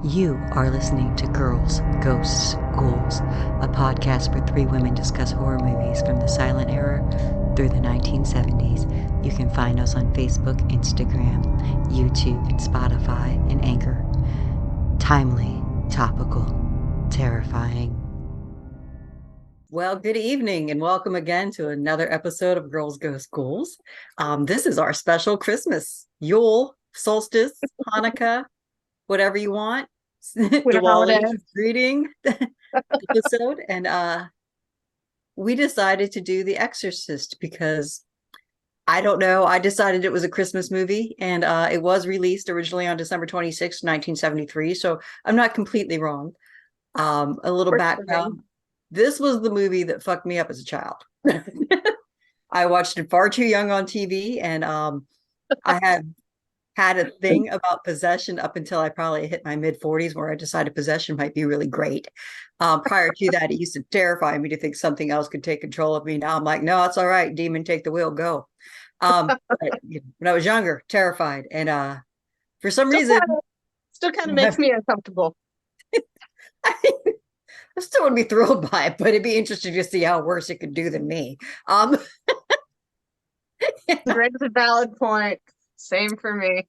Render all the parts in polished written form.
You are listening to Girls, Ghosts, Ghouls, a podcast where three women discuss horror movies from the silent era through the 1970s. You can find us on Facebook, Instagram, YouTube, and Spotify, and Anchor. Timely, topical, terrifying. Well, good evening and welcome again to another episode of Girls, Ghosts, Ghouls. This is our special Christmas, Yule, solstice, Hanukkah, whatever you want. Greeting episode, and we decided to do The Exorcist because I don't know. I decided it was a Christmas movie, and it was released originally on December 26th, 1973. So I'm not completely wrong. A little background. This was the movie that fucked me up as a child. I watched it far too young on TV, and I had a thing about possession up until I probably hit my mid-40s, where I decided possession might be really great. Prior to that, it used to terrify me to think something else could take control of me. Now I'm like, no, it's all right. Demon, take the wheel, go. But, when I was younger, terrified. And for some reason... Still kind of makes me uncomfortable. I still would be thrilled by it, but it'd be interesting to see how worse it could do than me. Greg's a valid point. Same for me.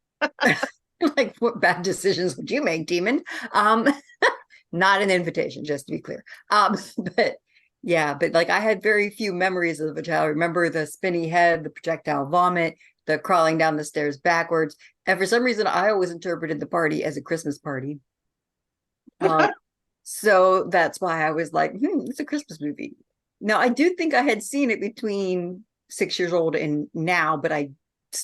Like, what bad decisions would you make, Demon? Not an invitation, just to be clear. But yeah, but like I had very few memories of it. I remember the spinny head, the projectile vomit, the crawling down the stairs backwards. And for some reason, I always interpreted the party as a Christmas party. So that's why I was like, it's a Christmas movie. Now, I do think I had seen it between 6 years old and now, but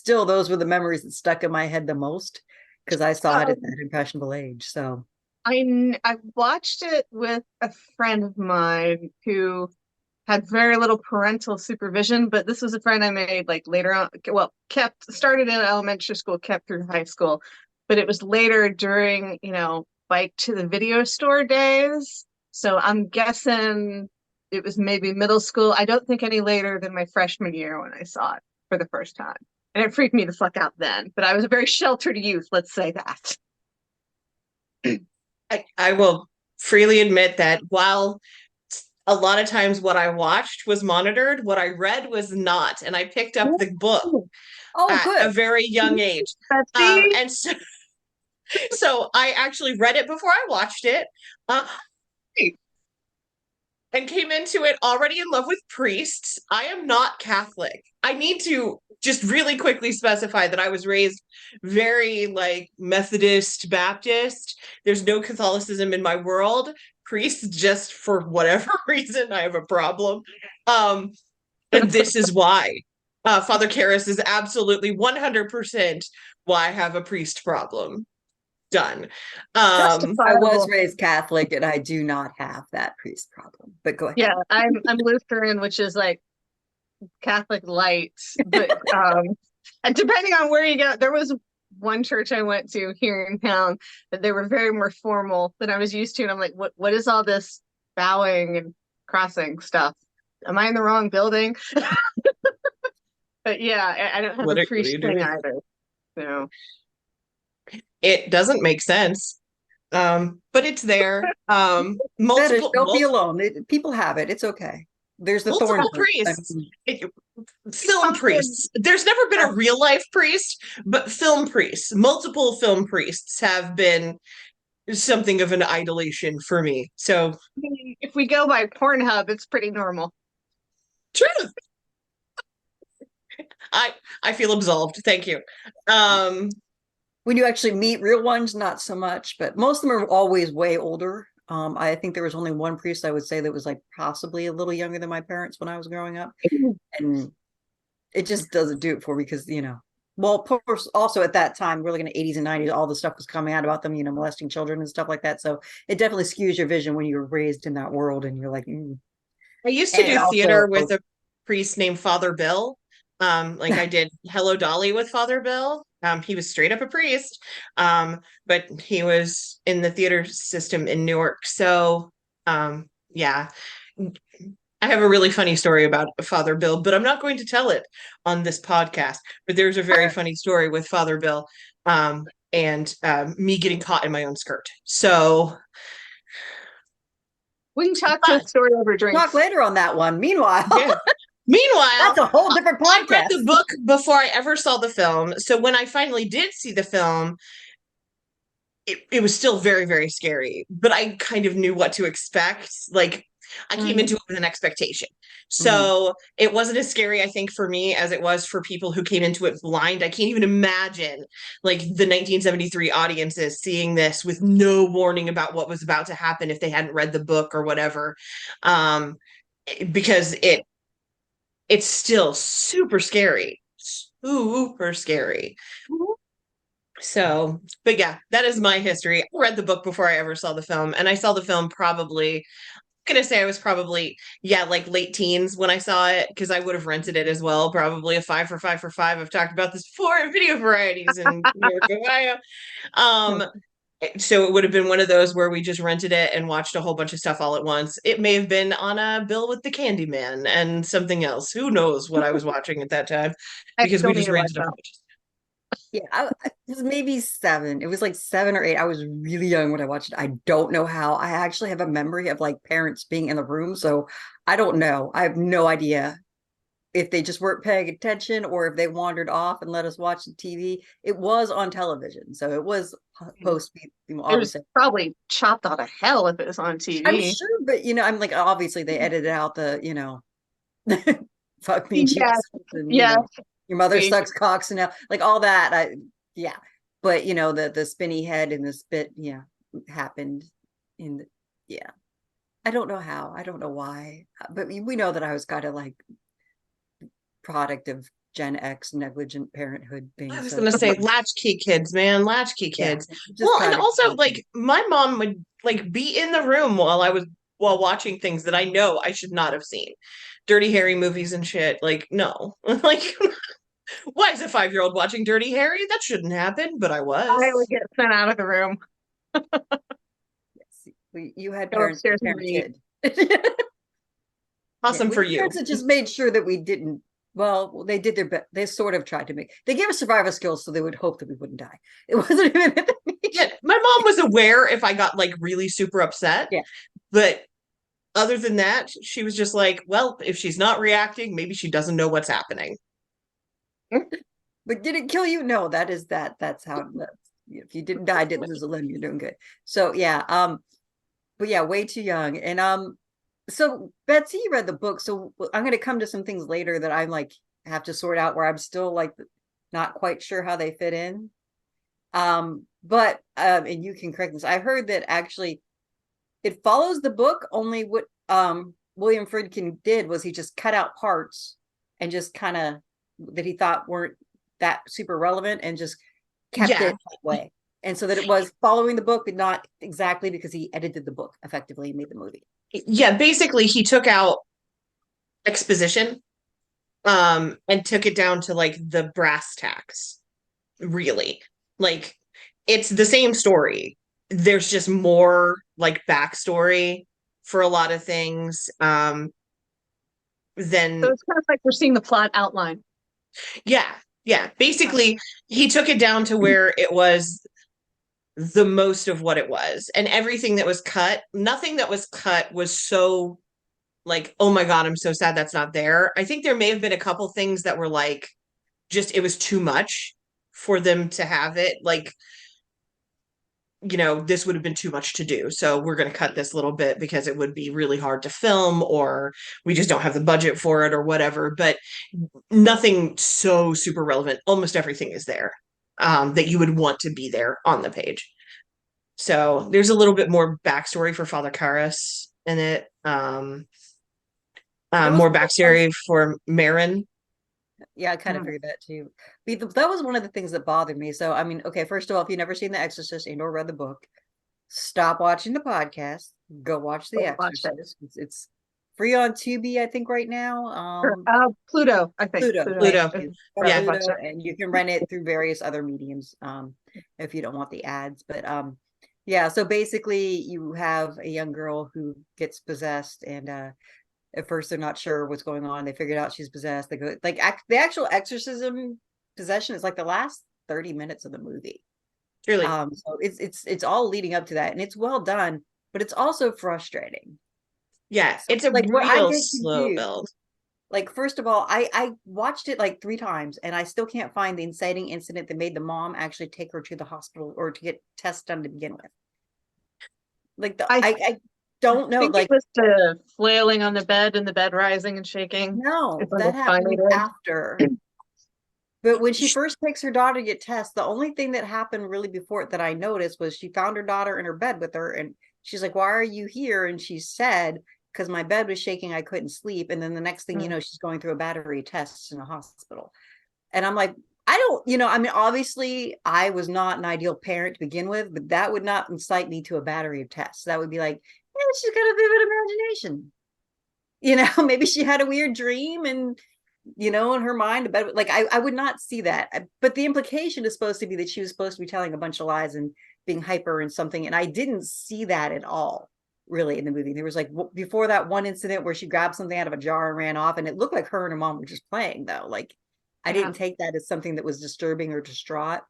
those were the memories that stuck in my head the most because I saw it at that impressionable age. So I watched it with a friend of mine who had very little parental supervision, but this was a friend I made like later on. Well, started in elementary school, kept through high school, but it was later during, bike to the video store days. So I'm guessing it was maybe middle school. I don't think any later than my freshman year when I saw it for the first time. And it freaked me the fuck out then. But I was a very sheltered youth, let's say that. I will freely admit that while a lot of times what I watched was monitored, what I read was not. And I picked up the book at a very young age. And so I actually read it before I watched it. And came into it already in love with priests. I am not Catholic. I need to just really quickly specify that I was raised very like Methodist, Baptist. There's no Catholicism in my world. Priests, just for whatever reason, I have a problem. And this is why. Father Karras is absolutely 100% why I have a priest problem. Done. I was raised Catholic and I do not have that priest problem, but go ahead. Yeah, I'm Lutheran, which is like Catholic light, but and depending on where you go, there was one church I went to here in town that they were very more formal than I was used to, and I'm like, what is all this bowing and crossing stuff? Am I in the wrong building? But yeah, I don't have a priest thing either. So it doesn't make sense, but it's there. Don't be alone. People have it. It's okay. There's the thorn priests, film priests. There's never been a real life priest, but film priests, multiple film priests have been something of an idolation for me. So if we go by Pornhub, it's pretty normal. True. I feel absolved. Thank you. When you actually meet real ones, not so much, but most of them are always way older. I think there was only one priest I would say that was like possibly a little younger than my parents when I was growing up. And it just doesn't do it for me because, well, of course, also at that time, we're looking at 80s and 90s, all the stuff was coming out about them, molesting children and stuff like that. So it definitely skews your vision when you're raised in that world and you're like, I used to do theater with a priest named Father Bill. Like I did Hello Dolly with Father Bill. He was straight up a priest, but he was in the theater system in Newark. So, yeah, I have a really funny story about Father Bill, but I'm not going to tell it on this podcast. But there's a very funny story with Father Bill. and me getting caught in my own skirt. So We can talk to a story over drinks. Talk later on that one. Meanwhile, yeah. Meanwhile, that's a whole different I read podcast. the book before I ever saw the film. So when I finally did see the film, it was still very, very scary, but I kind of knew what to expect. Like, I came into it with an expectation. So it wasn't as scary, I think, for me as it was for people who came into it blind. I can't even imagine like the 1973 audiences seeing this with no warning about what was about to happen if they hadn't read the book or whatever. Because it's still super scary. Super scary. So, but yeah, that is my history. I read the book before I ever saw the film, and I saw the film probably, I'm gonna say I was probably, yeah, like late teens when I saw it, because I would have rented it as well. Probably a 5 for 5 for 5. I've talked about this before in video varieties in New York, Ohio. Um, so it would have been one of those where we just rented it and watched a whole bunch of stuff all at once. It may have been on a bill with the Candyman and something else. Who knows what I was watching at that time, I because still we need just to watch rented a that. bunch. Yeah, it was maybe 7. It was like 7 or 8. I was really young when I watched it. I don't know how. I actually have a memory of like parents being in the room, so I don't know. I have no idea if they just weren't paying attention or if they wandered off and let us watch the TV. It was on television, so it was supposed to be, It was obviously. probably chopped out of hell if it was on I'm TV. sure, but I'm like, obviously they edited out the, fuck me Yes, Jesus, and yes. your mother We- sucks cocks, and like all that. Yeah, but the spinny head and the spit, yeah, happened in the, yeah. I don't know how, I don't know why, but we know that I was kind of like product of Gen X negligent parenthood I being was so, gonna say latchkey kids, man, latchkey yeah, kids. just Well, and kind of, also like my mom would like be in the room while watching things that I know I should not have seen. Dirty Harry movies and shit. Like, no. Like, why is a 5-year-old watching Dirty Harry? That shouldn't happen, but I I would was. get sent out of the room, yes, you had go parents that upstairs and parents read. hid. Yeah, Awesome we for had you. parents that just made sure that we didn't. Well, they did their best. They sort of tried to make. They gave us survival skills, so they would hope that we wouldn't die. It wasn't even. Yeah, my mom was aware if I got like really super upset, Yeah. but other than that, she was just like, well, if she's not reacting, maybe she doesn't know what's happening. But did it kill you? No, that is that. That's how. If you didn't die, didn't lose a limb, you're doing good. So yeah. But yeah, way too young. And so Betsy, you read the book. So I'm going to come to some things later that I like have to sort out where I'm still like not quite sure how they fit in. But and you can correct this. I heard that actually it follows the book, only what William Friedkin did was he just cut out parts and just kind of that he thought weren't that super relevant and just kept Yeah. it that way. And so that it was following the book, but not exactly because he edited the book effectively and made the movie. Yeah, basically he took out exposition and took it down to like the brass tacks, really. Like it's the same story. There's just more like backstory for a lot of things. So Than it's kind of like we're seeing the plot outline. yeah, yeah. Basically, he took it down to where it was the most of what it was. And everything that was cut, nothing that was cut was so like, oh my God, I'm so sad that's not there. I think there may have been a couple things that were like, just it was too much for them to have it. Like, this would have been too much to do. So we're going to cut this little bit because it would be really hard to film, or we just don't have the budget for it, or whatever. But nothing so super relevant. Almost everything is there that you would want to be there on the page. So there's a little bit more backstory for Father Karras in it. More backstory for Marin. Yeah, I kind of figured that too. That was one of the things that bothered me. So, I mean, okay, first of all, if you've never seen The Exorcist and or read the book, stop watching the podcast. Go watch The Exorcist. It's free on Tubi, I think, right now. Pluto, I think. Pluto. Pluto. Thank you. Yeah. Pluto, and you can rent it through various other mediums if you don't want the ads. But yeah, so basically you have a young girl who gets possessed, and at first they're not sure what's going on. They figured out she's possessed. They go like the actual exorcism possession is like the last 30 minutes of the movie. Truly. So it's all leading up to that, and it's well done, but it's also frustrating. Yeah, So it's a like where I real get slow confused, build. like first of all, I watched it like 3 times, and I still can't find the inciting incident that made the mom actually take her to the hospital or to get tests done to begin with. Like I I don't know, think it like was the flailing on the bed and the bed rising and shaking. no, Is when that it finally happened did. after. But when she first takes her daughter to get tests, the only thing that happened really before it that I noticed was she found her daughter in her bed with her, and she's like, "Why are you here?" And she said, "Because my bed was shaking, I couldn't sleep." And then the next thing you Mm. know, she's going through a battery of tests in a hospital. And I'm like, I don't, I mean, obviously, I was not an ideal parent to begin with, but that would not incite me to a battery of tests. That would be like, yeah, she's got a vivid imagination. Maybe she had a weird dream and in her mind about like I would not see that. But the implication is supposed to be that she was supposed to be telling a bunch of lies and being hyper and something, and I didn't see that at all really in the movie. There was like before that one incident where she grabbed something out of a jar and ran off, and it looked like her and her mom were just playing though. Like I Yeah. didn't take that as something that was disturbing or distraught.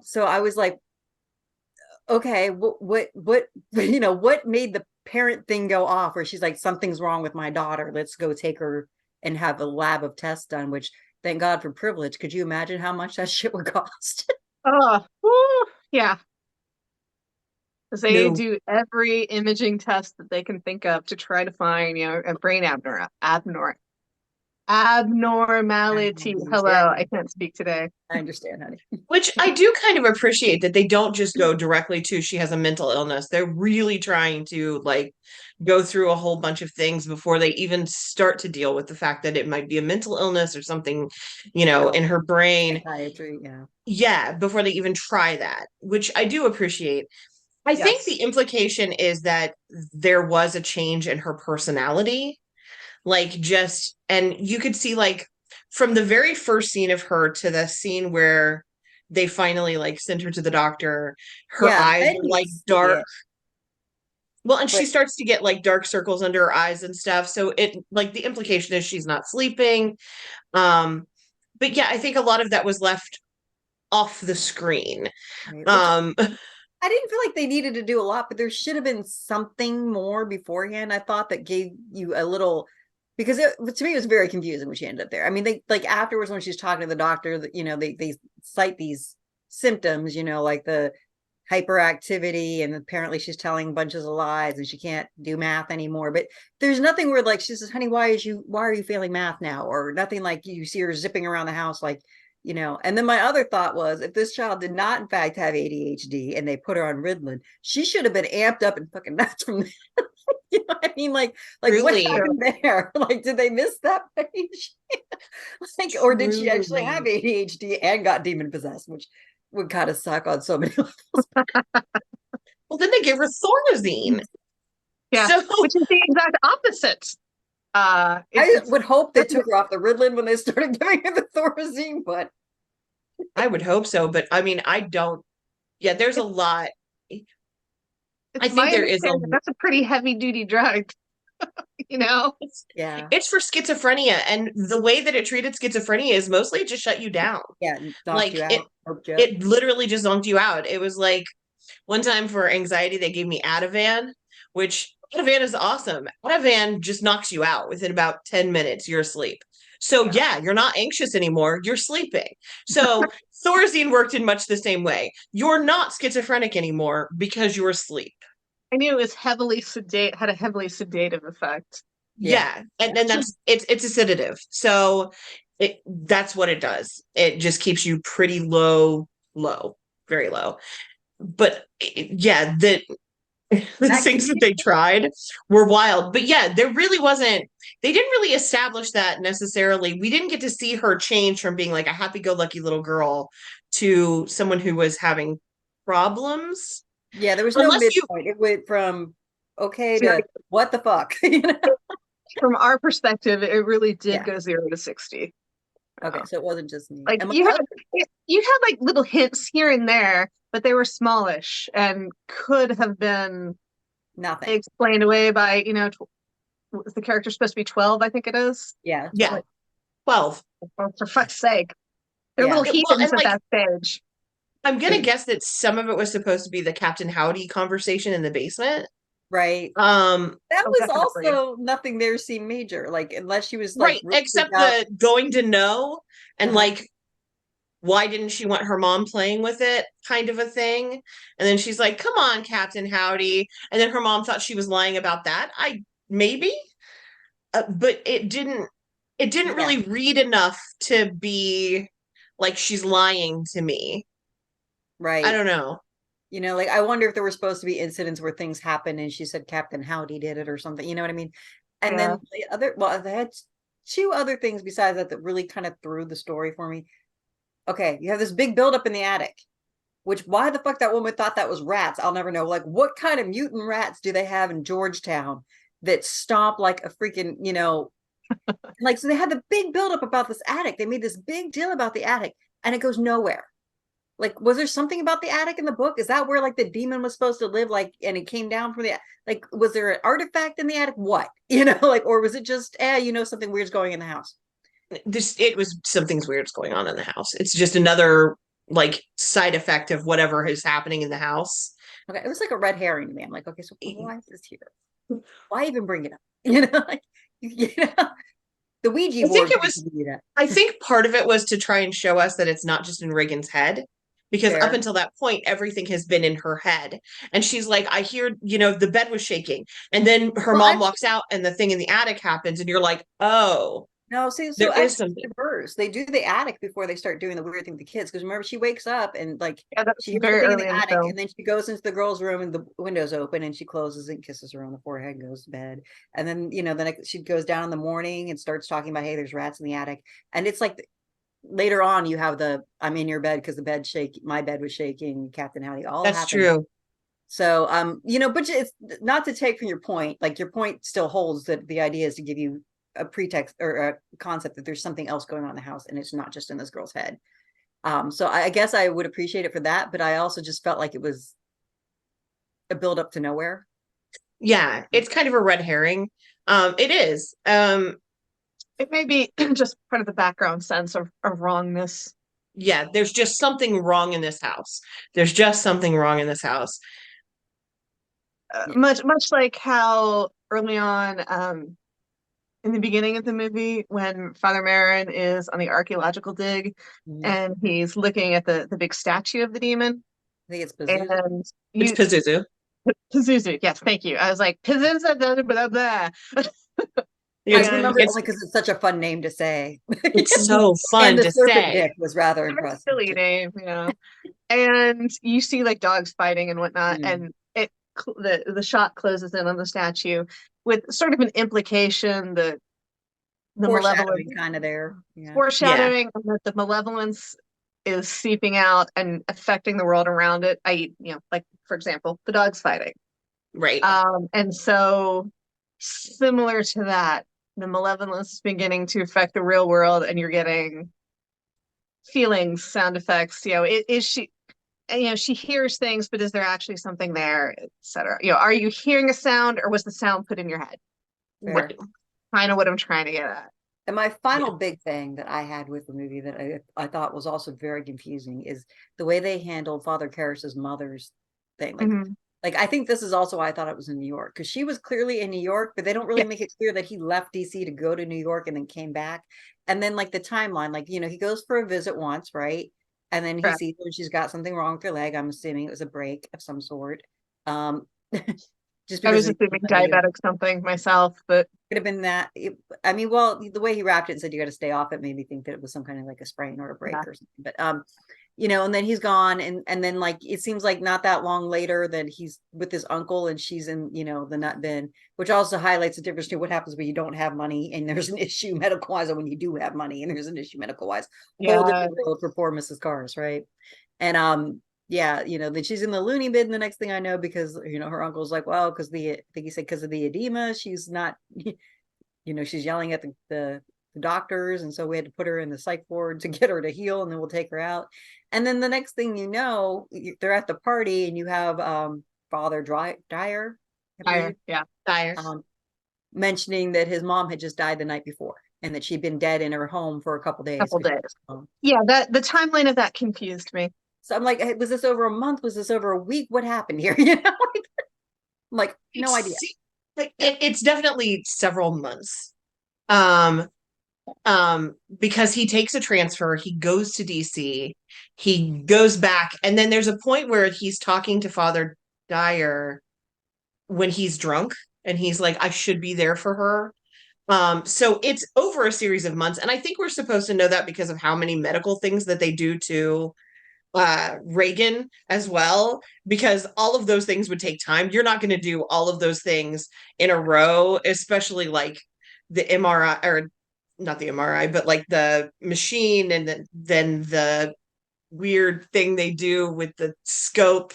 So I was like, okay, what made the parent thing go off where she's like, something's wrong with my daughter, let's go take her and have a lab of tests done, which thank God for privilege. Could you imagine how much that shit would cost? Oh, whew, yeah. Because they No. do every imaging test that they can think of to try to find, a brain abnormality. Hello, Yeah, I can't speak today. I understand, honey. Which I do kind of appreciate that they don't just go directly to she has a mental illness. They're really trying to like go through a whole bunch of things before they even start to deal with the fact that it might be a mental illness or something, Oh, in her brain. psychiatry, yeah. Yeah, before they even try that, which I do appreciate. I think Yes. the implication is that there was a change in her personality. Like just, and you could see like from the very first scene of her to the scene where they finally like sent her to the doctor, her Yeah, eyes I are didn't like see dark. it, Well, and she but starts to get like dark circles under her eyes and stuff. So it like the implication is she's not sleeping. Um, but yeah, I think a lot of that was left off the screen. right, which Um, I didn't feel like they needed to do a lot, but there should have been something more beforehand. I thought that gave you a little, because to me it was very confusing when she ended up there. I mean, they like afterwards when she's talking to the doctor, that they cite these symptoms, like the hyperactivity, and apparently she's telling bunches of lies and she can't do math anymore. But there's nothing where like she says, "Honey, why are you failing math now?" Or nothing like you see her zipping around the house like and then my other thought was, if this child did not in fact have ADHD and they put her on Ritalin, she should have been amped up and fucking nuts from there. What I mean? Like what truly, True. happened there? Like, did they miss that page? Like, or did she actually have truly. ADHD and got demon possessed, which would kind of suck on so many levels. Well, then they gave her Thorazine. Yeah. So Which is the exact opposite. I It's would hope they took her off the Ritalin when they started giving her the Thorazine, but I would hope so, but I mean, I don't. Yeah, there's a it's lot. I it's think my there is a understanding that's a pretty heavy duty drug, you know? it's, yeah, it's for schizophrenia, and the way that it treated schizophrenia is mostly it just shut you down. yeah, knocked Like you it out, hooked you up. it literally just zonked you out. It was like one time for anxiety they gave me Ativan, which Ativan is awesome. Ativan just knocks you out within about 10 minutes, you're asleep. So Yeah. yeah, you're not anxious anymore, you're sleeping. So Thorazine worked in much the same way. You're not schizophrenic anymore because you're asleep. I knew it was heavily sedate, had a heavily sedative effect. Yeah, Yeah, and that's it's a sedative. So that's what it does. It just keeps you pretty low, very low. But yeah, the that things that they tried were wild. But yeah, there really wasn't, they didn't really establish that necessarily. We didn't get to see her change from being like a happy-go-lucky little girl to someone who was having problems. yeah, there was no Unless you midpoint. It went from okay So, to what the fuck. from our perspective, it really did Yeah. go 0 to 60. Okay, so it wasn't just me. Like And my you had other, you had like little hints here and there, but they were smallish and could have been nothing. explained away by, was the character supposed to be 12, I think it is. Yeah, yeah, 12. Oh, for fuck's sake. They're yeah. little Well, heathens and at like that stage. I'm gonna guess that some of it was supposed to be the Captain Howdy conversation in the basement. Right. Um, That Oh, was definitely. also nothing there seemed major. Like unless she was like right, really freaked except out. the going to know and Uh-huh. like why didn't she want her mom playing with it kind of a thing. And then she's like, come on, Captain Howdy. And then her mom thought she was lying about that. I maybe, but it didn't Yeah. really read enough to be like she's lying to me. I Right. don't know. Like I wonder if there were supposed to be incidents where things happened and she said Captain Howdy did it or something. You know what I mean? And Yeah. then they had two other things besides that that really kind of threw the story for me. Okay, you have this big buildup in the attic, which why the fuck that woman thought that was rats, I'll never know. Like, what kind of mutant rats do they have in Georgetown that stomp like a freaking, like, so they had the big buildup about this attic. They made this big deal about the attic and it goes nowhere. Like, was there something about the attic in the book? Is that where like the demon was supposed to live? Like, and it came down from the, like, was there an artifact in the attic? What, like, or was it just, something weird's going in the house? This it was something's weird's going on in the house. It's just another like side effect of whatever is happening in the house. Okay, it was like a red herring to me. I'm like, okay, so why is this here? Why even bring it up? Like, you know, the Ouija I think board it could was do that. I think part of it was to try and show us that it's not just in Reagan's head. Because up Fair. until that point, everything has been in her head. And she's like, I hear, the bed was shaking. And then her Well, mom walks actually, out and the thing in the attic happens. And you're like, oh, no, see, there so is actually something. it's reverse. They do the attic before they start doing the weird thing with the kids. Because remember, she wakes up and like Yeah, that was she hears the very thing in early the in the attic, film. and then she goes into the girl's room and the window's open and she closes and kisses her on the forehead and goes to bed. And then, then she goes down in the morning and starts talking about, hey, there's rats in the attic. And it's like later on you have the I'm in your bed because the bed shake my bed was shaking, Captain Howdy, all That's happened. true. So but it's not to take from your point, like your point still holds that the idea is to give you a pretext or a concept that there's something else going on in the house and it's not just in this girl's head. So I guess I would appreciate it for that, but I also just felt like it was a build up to nowhere. Yeah, it's kind of a red herring. It is. It may be just part of the background sense of wrongness. Yeah, there's just something wrong in this house. There's just something wrong in this house. Yeah. Much like how early on, in the beginning of the movie, when Father Merrin is on the archaeological dig Mhm. and he's looking at the big statue of the demon, I think it's Pazuzu. and It's you Pazuzu. Pazuzu, yes, thank you. I was like Pazuzu, blah, blah, blah. I It's And remember it it's only because it's such a fun name to say. it's so And fun the to serpent say. dick was rather a very impressive silly too. name. And you see like dogs fighting and whatnot, Mm. and the shot closes in on the statue with sort of an implication that the malevolence Foreshadowing kind of there. Yeah. Yeah, foreshadowing that the malevolence is seeping out and affecting the world around it. Like for example, the dogs fighting. right. And so similar to that, the malevolence is beginning to affect the real world, and you're getting feelings, sound effects. Is she? She hears things, but is there actually something there, etc. Are you hearing a sound, or was the sound put in your head? Right. Fair. Kind of what I'm trying to get at. And my Yeah. final big thing that I had with the movie that I thought was also very confusing is the way they handled Father Karras's mother's thing. Mhm. Like I think this is also why I thought it was in New York because she was clearly in New York, but they don't really Yeah, make it clear that he left DC to go to New York and then came back. And then like the timeline, like he goes for a visit once, right? And then he correct. sees her, she's got something wrong with her leg. I'm assuming it was a break of some sort. Um, just I because was it, assuming diabetic something myself, but could have been that. I mean, well, the way he wrapped it and said you got to stay off it made me think that it was some kind of like a sprain or a yeah. break or something. But and then he's gone, and then like it seems like not that long later that he's with his uncle and she's in the nut bin, which also highlights the difference between what happens when you don't have money and there's an issue medical wise, and when you do have money and there's an issue medical wise. Whole Yeah. different world for poor Mrs. Cars, right? And yeah, then she's in the loony bin the next thing I know because her uncle's like, well, because I think he said because of the edema, she's not she's yelling at the doctors, and so we had to put her in the psych ward to get her to heal, and then we'll take her out. And then the next thing you know, they're at the party, and you have Father Dyer, I believe, Yeah. Dire. mentioning that his mom had just died the night before, and that she'd been dead in her home for a couple days Couple because days. Yeah, that the timeline of that confused me. So I'm like, hey, was this over a month? Was this over a week? What happened here? You know, I'm like, no idea. It's definitely several months. Um, because he takes a transfer, he goes to DC, he goes back, and then there's a point where he's talking to Father Dyer when he's drunk, and he's like, I should be there for her. So it's over a series of months, and I think we're supposed to know that because of how many medical things that they do to Reagan as well, because all of those things would take time. You're not going to do all of those things in a row, especially like the MRI, or not the MRI, but like the machine, and then the weird thing they do with the scope.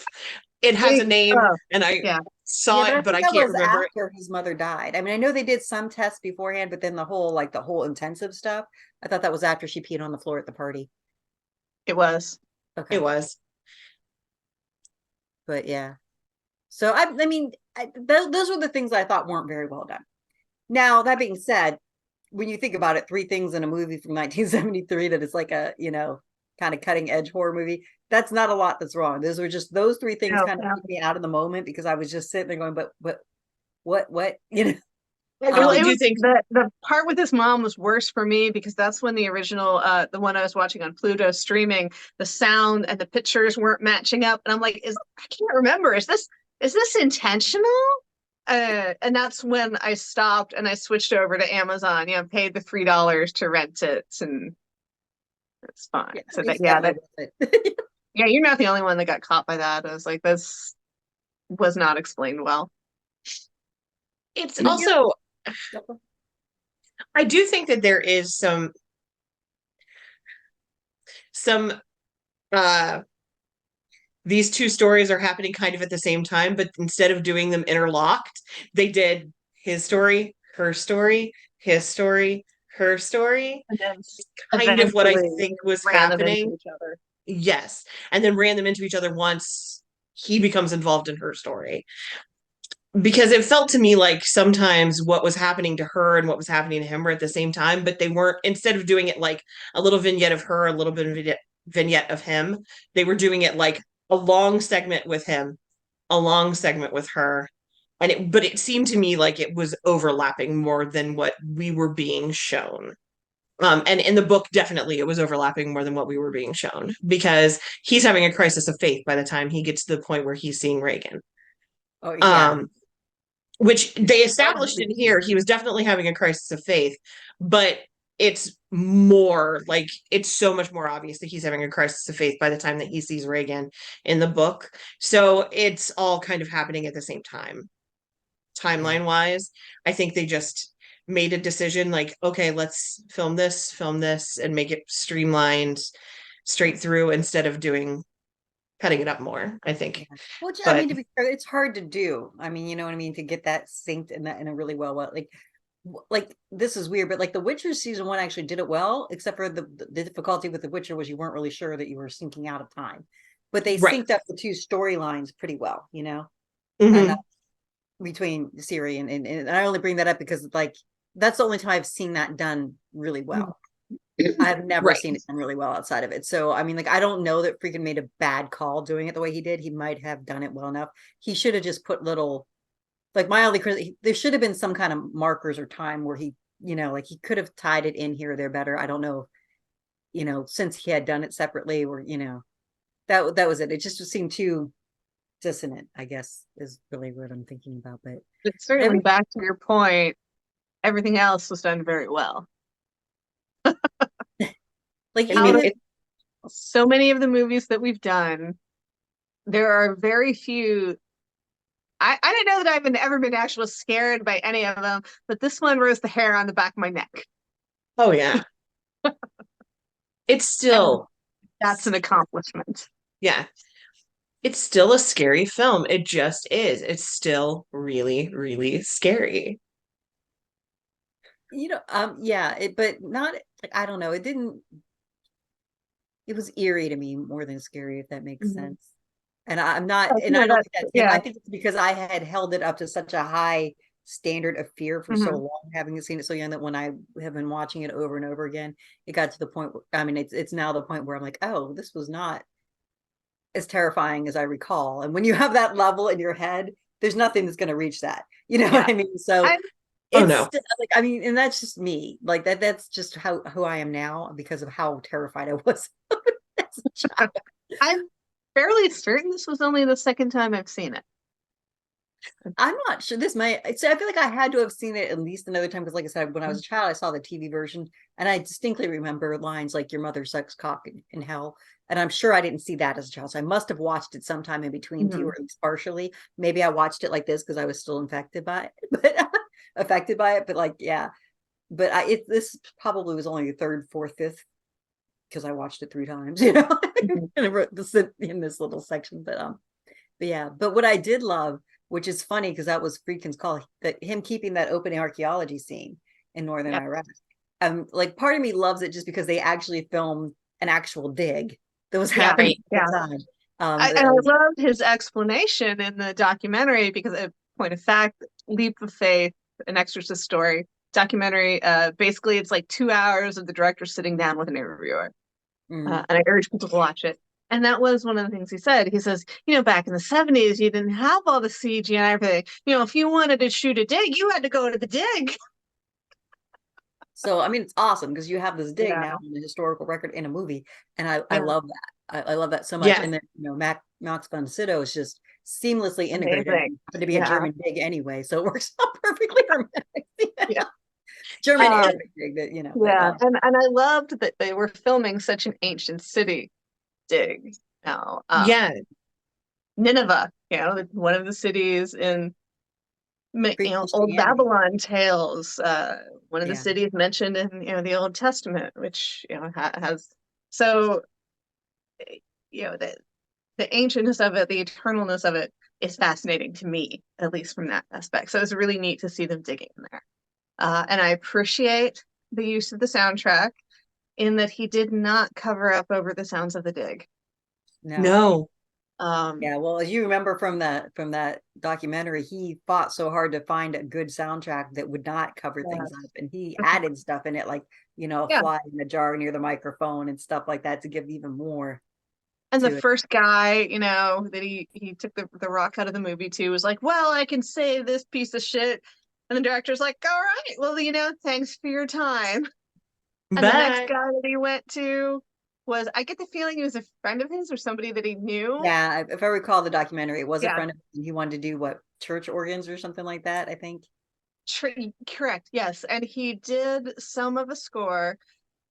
It has a name, Oh, and I yeah. saw Yeah, but I it, but think I that can't was remember it. after his mother died. I mean, I know they did some tests beforehand, but then the whole intensive stuff, I thought that was after she peed on the floor at the party. It was. It Okay. was. But yeah. So I mean, those were the things I thought weren't very well done. Now, that being said, when you think about it, three things in a movie from 1973 that is like a, kind of cutting edge horror movie, that's not a lot that's wrong. Those were just those three things No, kind of no. took me out of the moment because I was just sitting there going, but what, I Well, really it do was think the part with his mom was worse for me because that's when the original, the one I was watching on Pluto streaming, the sound and the pictures weren't matching up, and I'm like, I can't remember. Is this intentional? And that's when I stopped and I switched over to Amazon. Yeah, paid the $3 to rent it, and it's fine. yeah, So that it's yeah, definitely worth it. yeah, you're not the only one that got caught by that. I was like, this was not explained well. it's But also, yeah. I do think that there is some uh these two stories are happening kind of at the same time, but instead of doing them interlocked, they did his story, her story, his story, her story. And then Kind of what I eventually think was ran them into happening. each other. Yes. And then ran them into each other once he becomes involved in her story. Because it felt to me like sometimes what was happening to her and what was happening to him were at the same time, but they weren't, instead of doing it like a little vignette of her, a little bit of vignette of him, they were doing it like a long segment with him, a long segment with her. But it seemed to me like it was overlapping more than what we were being shown. And in the book, definitely it was overlapping more than what we were being shown because he's having a crisis of faith by the time he gets to the point where he's seeing Reagan. Oh yeah. Um, which they Hard to established in believe. here, he was definitely having a crisis of faith, but it's more like it's so much more obvious that he's having a crisis of faith by the time that he sees Reagan in the book. So it's all kind of happening at the same time, Yeah. timeline wise. I think they just made a decision like, okay, let's film this, and make it streamlined straight through instead of doing cutting it up more, I Yeah. think. Well, I But mean, to be fair, it's hard to do. I mean, you know what I mean, to get that synced in that in a really well, like this is weird, but like The Witcher season one actually did it well, except for the difficulty with The Witcher was you weren't really sure that you were syncing out of time, but they right. synced up the two storylines pretty well, and Mm-hmm. between Siri and I only bring that up because like that's the only time I've seen that done really well. I've never Right. seen it done really well outside of it. So I mean, like I don't know that freaking made a bad call doing it the way he did. He might have done it well enough. He should have just put little like my only there should have been some kind of markers or time where he, like he could have tied it in here or there better. I don't know, since he had done it separately or, that was it. It just seemed too dissonant, I guess, is really what I'm thinking about. But But certainly every back to your point, everything else was done very well. like I mean, Out even of his so many of the movies that we've done, there are very few. I don't know that I've ever been actually scared by any of them, but this one rose the hair on the back of my neck. oh yeah. It's And still, that's an accomplishment. yeah, it's still a scary film. It just is. It's still really, really scary. yeah, but not like I don't know. It was eerie to me more than scary, if that makes Mhm. sense. And I'm not, and No, I don't that think that's him. I yeah. think it's because I had held it up to such a high standard of fear for so Mhm. long, having seen it so young that when I have been watching it over and over again, it got to the point where, I mean, it's now the point where I'm like, oh, this was not as terrifying as I recall. And when you have that level in your head, there's nothing that's going to reach that. You know Yeah. what I mean? So I'm Oh it's no. still, like, I mean, and that's just me. Like that's just who I am now because of how terrified I was as a child. I'm fairly certain this was only the second time I've seen it. I'm not sure this might. So I feel like I had to have seen it at least another time because, like I said, when I was a child, I saw the TV version, and I distinctly remember lines like "Your mother sucks cock in hell," and I'm sure I didn't see that as a child. So I must have watched it sometime in between two, or at least partially. Maybe I watched it like this because I was still infected by it, but affected by it. But like, yeah, but this probably was only the third, fourth, fifth because I watched it 3 times. You know, and I wrote this in this little section, but yeah, but what I did love, which is funny because that was Friedkin's call, that him keeping that opening archaeology scene in northern Yep. Iraq. Like part of me loves it just because they actually filmed an actual dig that was Yeah, happening at yeah. the time. And I loved his explanation in the documentary because, a point of fact, Leap of Faith, an Exorcist story documentary. Basically, it's like 2 hours of the director sitting down with an interviewer, and I urge people to watch it. And that was one of the things he said. He says, back in the 70s, you didn't have all the CG and everything. If you wanted to shoot a dig, you had to go to the dig. So I mean, it's awesome because you have this dig Yeah. now in the historical record in a movie, and I Yeah. love that. I love that so much. Yeah. And then Max von Sydow is just seamlessly integrated. Amazing. Happened to be a Yeah. German dig anyway, so it works out perfectly for me. Yeah. German and dig, Yeah, but, and I loved that they were filming such an ancient city dig. Now, Yeah. Nineveh, one of the cities in old pre-Christianity. Babylon tales, one of the Yeah. cities mentioned in the Old Testament, which has so the ancientness of it, the eternalness of it is fascinating to me, at least from that aspect. So it's really neat to see them digging in there. And I appreciate the use of the soundtrack in that he did not cover up over the sounds of the dig. No. Yeah, well, as you remember from that documentary, he fought so hard to find a good soundtrack that would not cover things up, and he added stuff in it, like a fly in a jar near the microphone and stuff like that to give even more. And the first guy, that he took the rock out of the movie to was like, well, I can say this piece of shit. And the director's like, all right, well, thanks for your time. And the next guy that he went to was, I get the feeling he was a friend of his or somebody that he knew. Yeah, if I recall the documentary, it was a Yeah. friend of his, and he wanted to do what, church organs or something like that, I think. Correct, yes. And he did some of a score,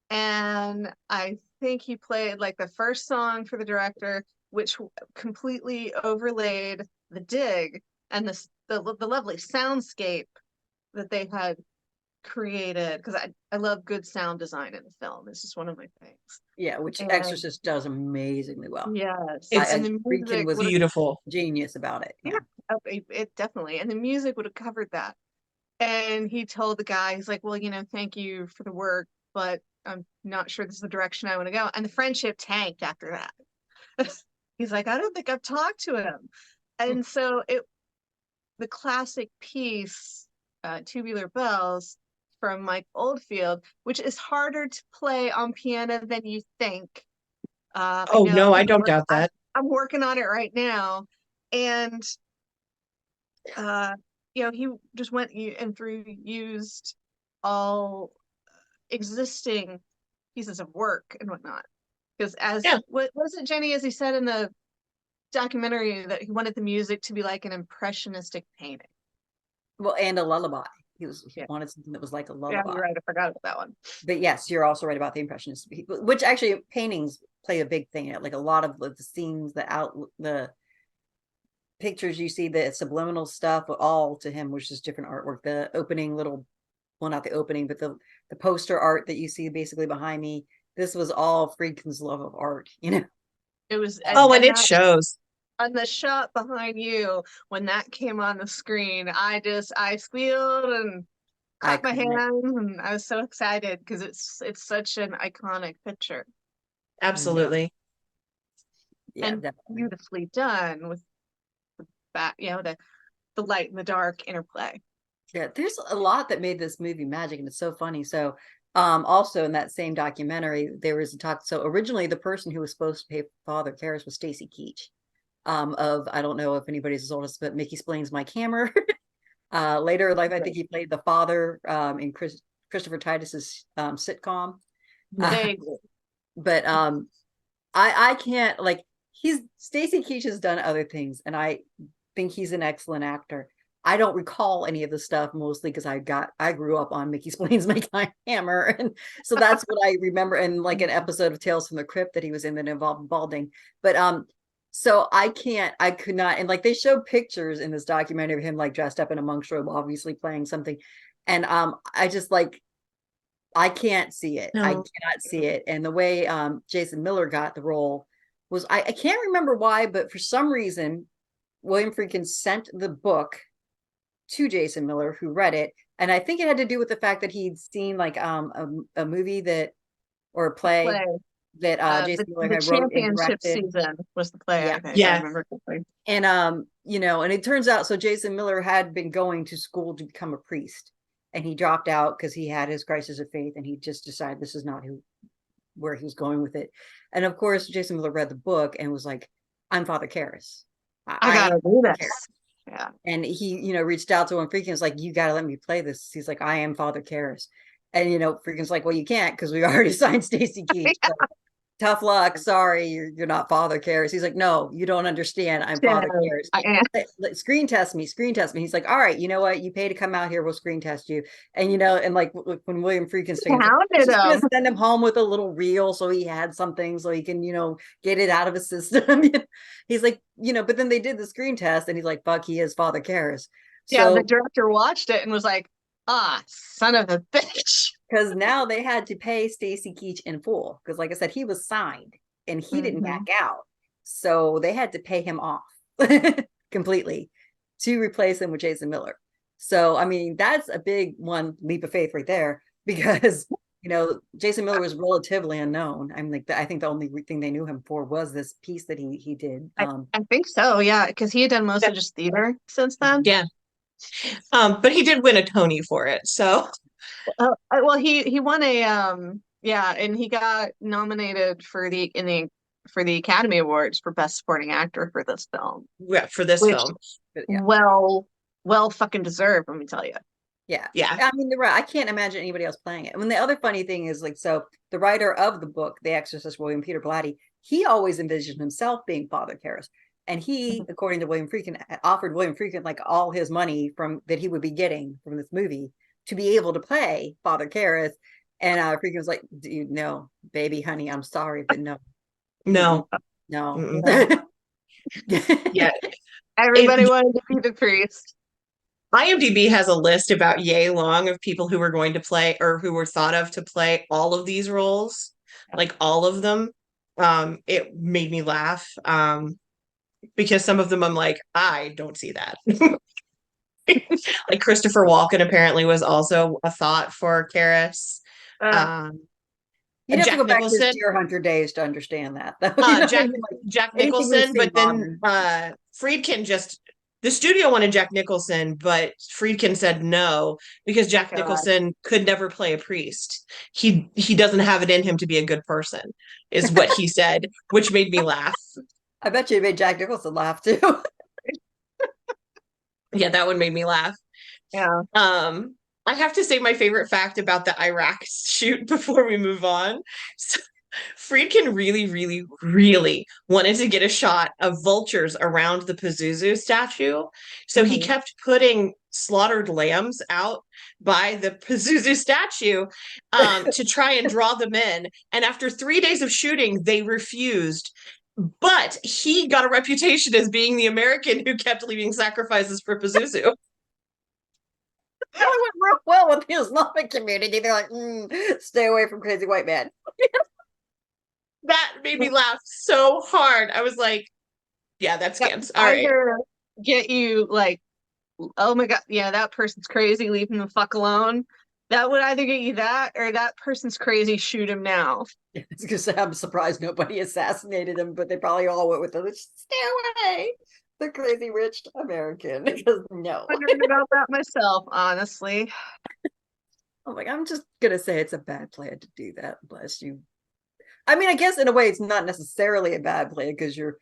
and I think he played like the first song for the director, which completely overlaid the dig and the lovely soundscape that they had created, because I love good sound design in the film. It's just one of my things. Yeah, which Exorcist does amazingly well. Yes, and the music was beautiful, genius about it. Yeah, it definitely, and the music would have covered that. And he told the guy, he's like, well, thank you for the work, but I'm not sure this is the direction I want to go. And the friendship tanked after that. He's like, I don't think I've talked to him. And so the classic piece, Tubular Bells, from Mike Oldfield, which is harder to play on piano than you think. no, I don't doubt that. I'm working on it right now. And he just went and used all existing pieces of work and whatnot. Because what was it, Jenny, as he said in the documentary, that he wanted the music to be like an impressionistic painting. Well, and a lullaby. He wanted something that was like a lullaby. Yeah, you're right. I forgot about that one. But yes, you're also right about the impressionist, which actually paintings play a big thing. Like a lot of the scenes, the pictures you see, the subliminal stuff, all to him was just different artwork. The opening well, not the opening, but the poster art that you see basically behind me, this was all Friedkin's love of art, It was, and it shows. On the shot behind you, when that came on the screen, I squealed and clapped my hands, and I was so excited because it's such an iconic picture. Absolutely. Yeah, and definitely. Beautifully done with that, the light and the dark interplay. Yeah, there's a lot that made this movie magic, and it's so funny. So Also in that same documentary, there was a talk. So originally, the person who was supposed to play Father Karras was Stacy Keach. Of I don't know if anybody's as old as, but Mickey Splains Mike Hammer. Later in life, I think he played the father in Christopher Titus's sitcom. Vaguely. But I can't like he's Stacy Keach has done other things, and I think he's an excellent actor. I don't recall any of the stuff mostly because I grew up on Mickey Splains Mike Hammer, and so that's what I remember. And like an episode of Tales from the Crypt that he was in that involved balding. But so I could not, and like they showed pictures in this documentary of him like dressed up in a monk's robe, obviously playing something, and I just like I can't see it. I No. cannot see it. And the way Jason Miller got the role was I can't remember why, but for some reason William Friedkin sent the book to Jason Miller, who read it, and I think it had to do with the fact that he'd seen like a movie that or a play that Jason Miller The had wrote and championship directed. season was the play, Yeah. I think. Yeah. I remember correctly. And you know, and it turns out so Jason Miller had been going to school to become a priest, and he dropped out because he had his crisis of faith, and he just decided this is not where he was going with it. And of course, Jason Miller read the book and was like, "I'm Father Karras. I gotta do Karras." this. Yeah. And he, you know, reached out to him. Friedkin's like, "You got to let me play this." He's like, "I am Father Karras." And you know, Friedkin's like, "Well, you can't because we already signed Stacy Keach. So tough luck. Sorry, you're not Father Karras." He's like, "No, you don't understand. I'm Father Karras. I am. Screen test me, screen test me." He's like, "All right, you know what? You pay to come out here. We'll screen test you." And you know, and like when William Friedkin's like, Hounded just gonna him. send him home with a little reel so he had something so he can, you know, get it out of his system. He's like, you know, but then they did the screen test, and he's like, "Fuck, he is Father Karras." Yeah, So the director watched it and was like, "Ah, son of a bitch." because now they had to pay Stacy Keach in full because, like I said, he was signed and he didn't back out, so they had to pay him off completely to replace him with Jason Miller. So I mean, that's a big one leap of faith right there because you know Jason Miller was relatively unknown. I'm like I think the only thing they knew him for was this piece that he did. I think so, yeah, because he had done mostly just theater since then. Yeah. But he did win a Tony for it. So Well, he won a yeah, and he got nominated for the Academy Awards for Best Supporting Actor for this film, yeah, for this which film. Yeah. well fucking deserved, let me tell you. Yeah. Yeah. I mean, right. I can't imagine anybody else playing it. I mean, the other funny thing is like, so the writer of the book, The Exorcist, William Peter Blatty, he always envisioned himself being Father Karras. And he, according to William Friedkin, offered William Friedkin like all his money from that he would be getting from this movie to be able to play Father Karras. And Friedkin was like, "Dude, no, baby, honey, I'm sorry, but no, No. no." Mm-mm. Yeah. Everybody wanted to be the priest. IMDb has a list about yay long of people who were going to play or who were thought of to play all of these roles, like all of them. It made me laugh because some of them I'm like, I don't see that. Like Christopher Walken apparently was also a thought for Karras. Um, You'd have to Jack go back to his Nicholson. Deer Hunter days to understand that. You know, Jack like, Jack anything we've Nicholson, seen but then modern. Friedkin just the studio wanted Jack Nicholson, but Friedkin said no because Jack God. Nicholson could never play a priest. He doesn't have it in him to be a good person, is what he said, which made me laugh. I bet you it made Jack Nicholson laugh too. Yeah, that one made me laugh. Yeah. I have to say my favorite fact about the Iraq shoot before we move on. So, Friedkin really, really, really wanted to get a shot of vultures around the Pazuzu statue. So he kept putting slaughtered lambs out by the Pazuzu statue to try and draw them in. And after 3 days of shooting, they refused. But he got a reputation as being the American who kept leaving sacrifices for Pazuzu. That went real well with the Islamic community. They're like, stay away from crazy white man. That made me laugh so hard. I was like, yeah, that's scams. All right. Either get you like, oh my God, yeah, that person's crazy, leave him the fuck alone. That would either get you that or that person's crazy, shoot him now. It's because I'm surprised nobody assassinated him, but they probably all went with the stay away. The crazy rich American. Because no. Wondering about that myself, honestly. I'm like, I'm just gonna say it's a bad plan to do that. Bless you. I mean, I guess in a way, it's not necessarily a bad plan because you're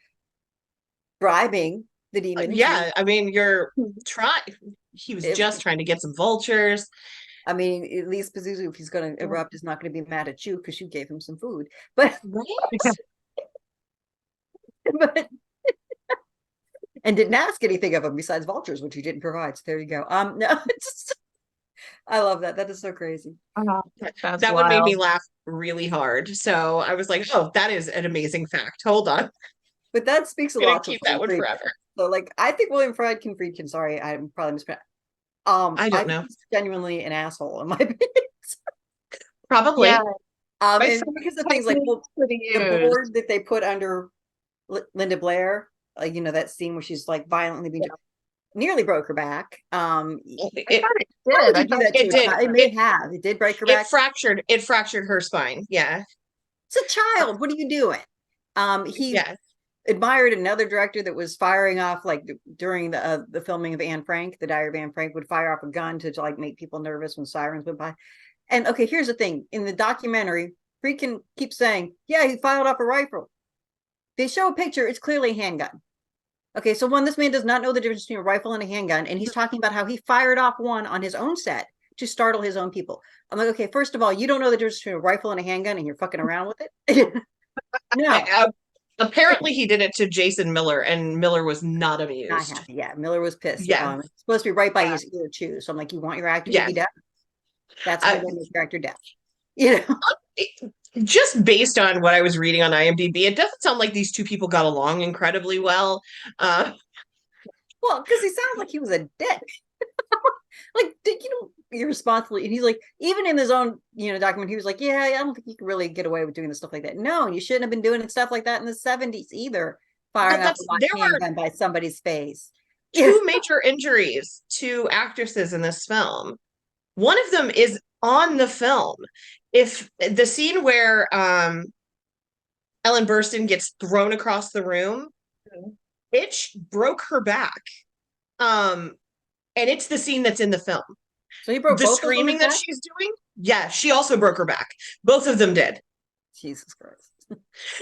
bribing the demon to. Yeah, I mean, you're trying. He was If just trying to get some vultures. I mean, at least Pazuzu, if he's going to erupt, is not going to be mad at you because you gave him some food. But Right? but and didn't ask anything of him besides vultures, which you didn't provide. So there you go. No, I love that. That is so crazy. That's That one made me wild. laugh really hard. So I was like, oh, that is an amazing fact. Hold on. I'm But that speaks a gonna lot to keep that William one Friedkin. forever. So, like, I think Friedkin. Sorry, I'm probably mispronouncing. I I don't think know. he's genuinely an asshole in my opinion. Yeah, Probably. my And son because of things like, well, to the the use. board that they put under Linda Blair, that scene where she's like violently being nearly broke her back. I It thought it Why did. would I you do thought that to it a did. child? It may have. It did break her back. It fractured her spine. Yeah. It's a child. What are you doing? He Yeah. admired another director that was firing off like during the filming of Anne Frank, the Diary of Anne Frank, would fire off a gun to like make people nervous when sirens went by. And okay, here's the thing: in the documentary, Freakin keeps saying, "Yeah, he fired off a rifle." They show a picture; it's clearly a handgun. Okay, so one, this man does not know the difference between a rifle and a handgun, and he's talking about how he fired off one on his own set to startle his own people. I'm like, okay, first of all, you don't know the difference between a rifle and a handgun, and you're fucking around with it. No, Apparently he did it to Jason Miller, and Miller was not not amused. happy. Yeah, Miller was pissed. Yeah. It's supposed to be right by Yeah. his ear too. So I'm like, you want your actor to Yeah. be deaf? That's Uh, what makes your actor deaf. You know. just based on what I was reading on IMDb, it doesn't sound like these two people got along incredibly well. Uh, Well, because he sounds like he was a dick. Like, you're responsible. And he's like, even in his own, document, he was like, yeah, I don't think you can really get away with doing this stuff like that. No, you shouldn't have been doing stuff like that in the 70s either. well, Firing off a there live were handgun by somebody's face. Yeah. two major injuries to actresses in this film. One of them is on the film. If the scene where Ellen Burstyn gets thrown across the room, Itch broke her back. Um, and it's the scene that's in the film. So he broke The both of them screaming in that back? she's doing, yeah, she also broke her back. Both of them did. Jesus Christ.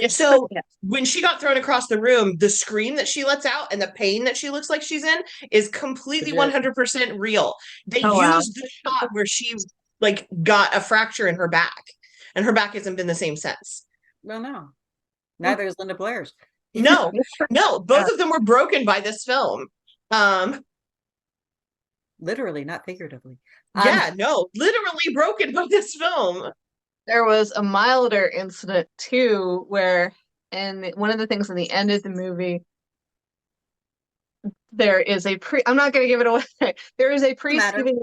So when she got thrown across the room, the scream that she lets out and the pain that she looks like she's in is completely Legit. 100% real. They Oh, wow. used the shot where she like got a fracture in her back, and her back hasn't been the same since. Well, no. Neither is Linda Blair's. No, no, both of them were broken by this film. Literally, not figuratively. Yeah, no, literally broken by this film. There was a milder incident too, where, and one of the things in the end of the movie, there is a priest. I'm not going to give it away. There is a priest matter. giving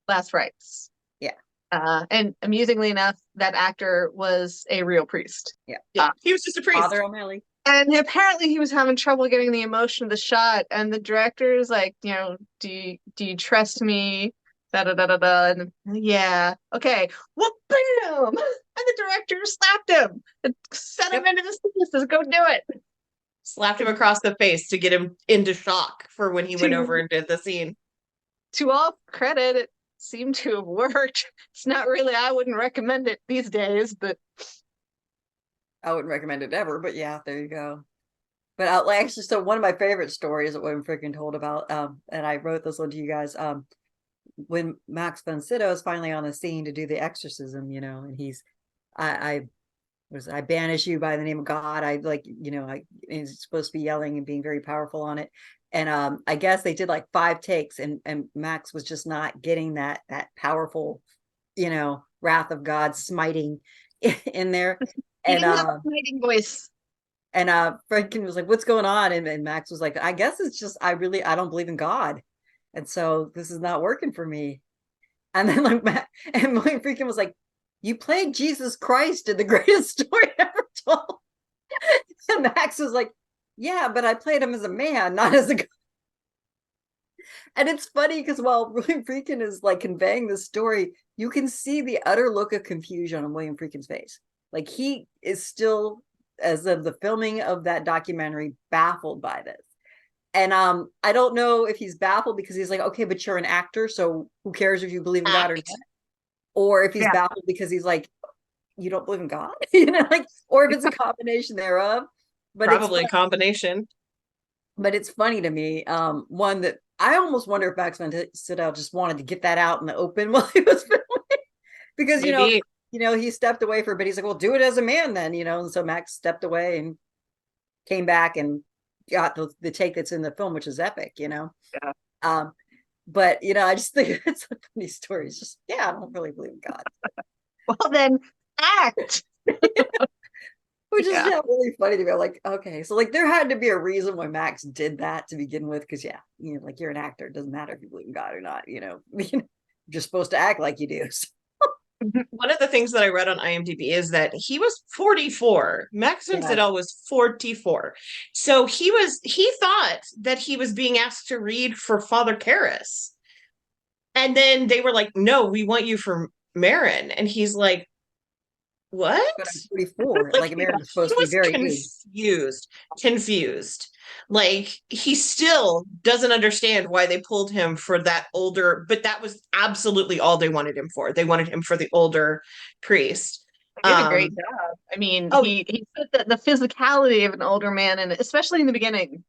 last rites. Yeah. And amusingly enough, that actor was a real priest. Yeah, he was just a priest. Father O'Malley. And apparently he was having trouble getting the emotion of the shot. And the director is like, do you trust me? Da da da da da. And yeah, okay. Well, bam! And the director slapped him and set him into the scene. Says, go do it. Slapped him across the face to get him into shock for when he went over and did the scene. To all credit, it seemed to have worked. It's not really, I wouldn't recommend it these days, but I wouldn't recommend it ever, but yeah, there you go. But actually, so one of my favorite stories that I'm freaking told about, and I wrote this one to you guys, when Max von Sydow is finally on the scene to do the exorcism, and I banish you by the name of God. He's supposed to be yelling and being very powerful on it. And I guess they did like 5 takes, and Max was just not getting that powerful, wrath of God smiting in there. he And didn't have a fighting voice. and Fredkin was like, "What's going on?" And Max was like, "I guess it's just I don't believe in God, and so this is not working for me." And then William Friedkin was like, "You played Jesus Christ in the greatest story ever told." And Max was like, "Yeah, but I played him as a man, not as a god." And it's funny because while William Friedkin is like conveying the story, you can see the utter look of confusion on William Friedkin's face. Like he is still, as of the filming of that documentary, baffled by this. And I don't know if he's baffled because he's like, okay, but you're an actor, so who cares if you believe in God or not? or if he's Yeah. baffled because he's like, you don't believe in God, you know, like, or if it's a combination thereof. But it's Probably a combination. but it's funny to me. One that I almost wonder if Max von Sydow just wanted to get that out in the open while he was filming, because Maybe. he stepped away for a bit. He's like, well, do it as a man then, and so Max stepped away and came back and got the take that's in the film, which is epic. Yeah. But I just think it's a funny story. It's just, yeah, I don't really believe in God. Well, then act. Which is Yeah. really funny to me. I'm like, okay, so like there had to be a reason why Max did that to begin with, because like you're an actor. It doesn't matter if you believe in God or not. You're just supposed to act like you do. So, One of the things that I read on IMDb is that he was 44. Max von yeah. Sydow was 44. So he thought that he was being asked to read for Father Karras. And then they were like, no, we want you for Marin. And he's like, what? But I'm 44. Like Like America's he supposed to be was very aged. confused. Like he still doesn't understand why they pulled him for that older, but that was absolutely all they wanted him for. They wanted him for the older priest. He did a great job. I mean, Oh, he put the physicality of an older man, and especially in the beginning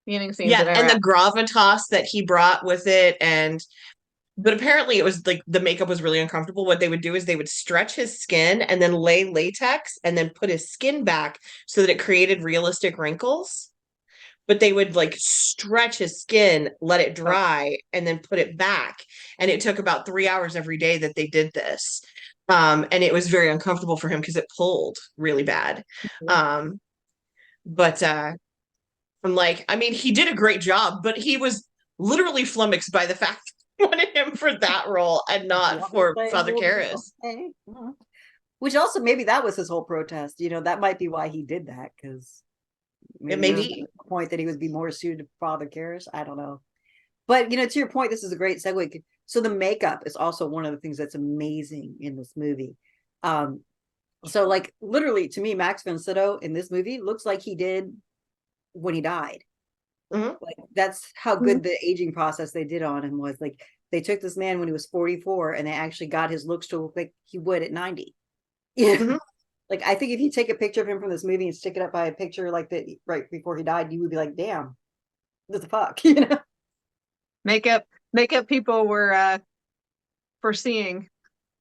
scenes yeah, that and are the gravitas that he brought with it, and but apparently it was like the makeup was really uncomfortable. What they would do is they would stretch his skin and then lay latex and then put his skin back so that it created realistic wrinkles. But they would like stretch his skin, let it dry, and then put it back. And it took about 3 hours every day that they did this. And it was very uncomfortable for him because it pulled really bad. Um, but I'm like, I mean, he did a great job, but he was literally flummoxed by the fact they wanted him for that role and not for Father Karras. Okay. Which also maybe that was his whole protest. That might be why he did that, because It maybe may there was be. a point that he would be more suited to Father Karras. I don't know. But to your point, this is a great segue. So the makeup is also one of the things that's amazing in this movie. So like literally to me, Max von Sydow in this movie looks like he did when he died. Mm-hmm. Like that's how good the aging process they did on him was. Like they took this man when he was 44 and they actually got his looks to look like he would at 90. Mm-hmm. Like I think if you take a picture of him from this movie and stick it up by a picture like that right before he died, you would be like, damn, what the fuck, makeup people were foreseeing.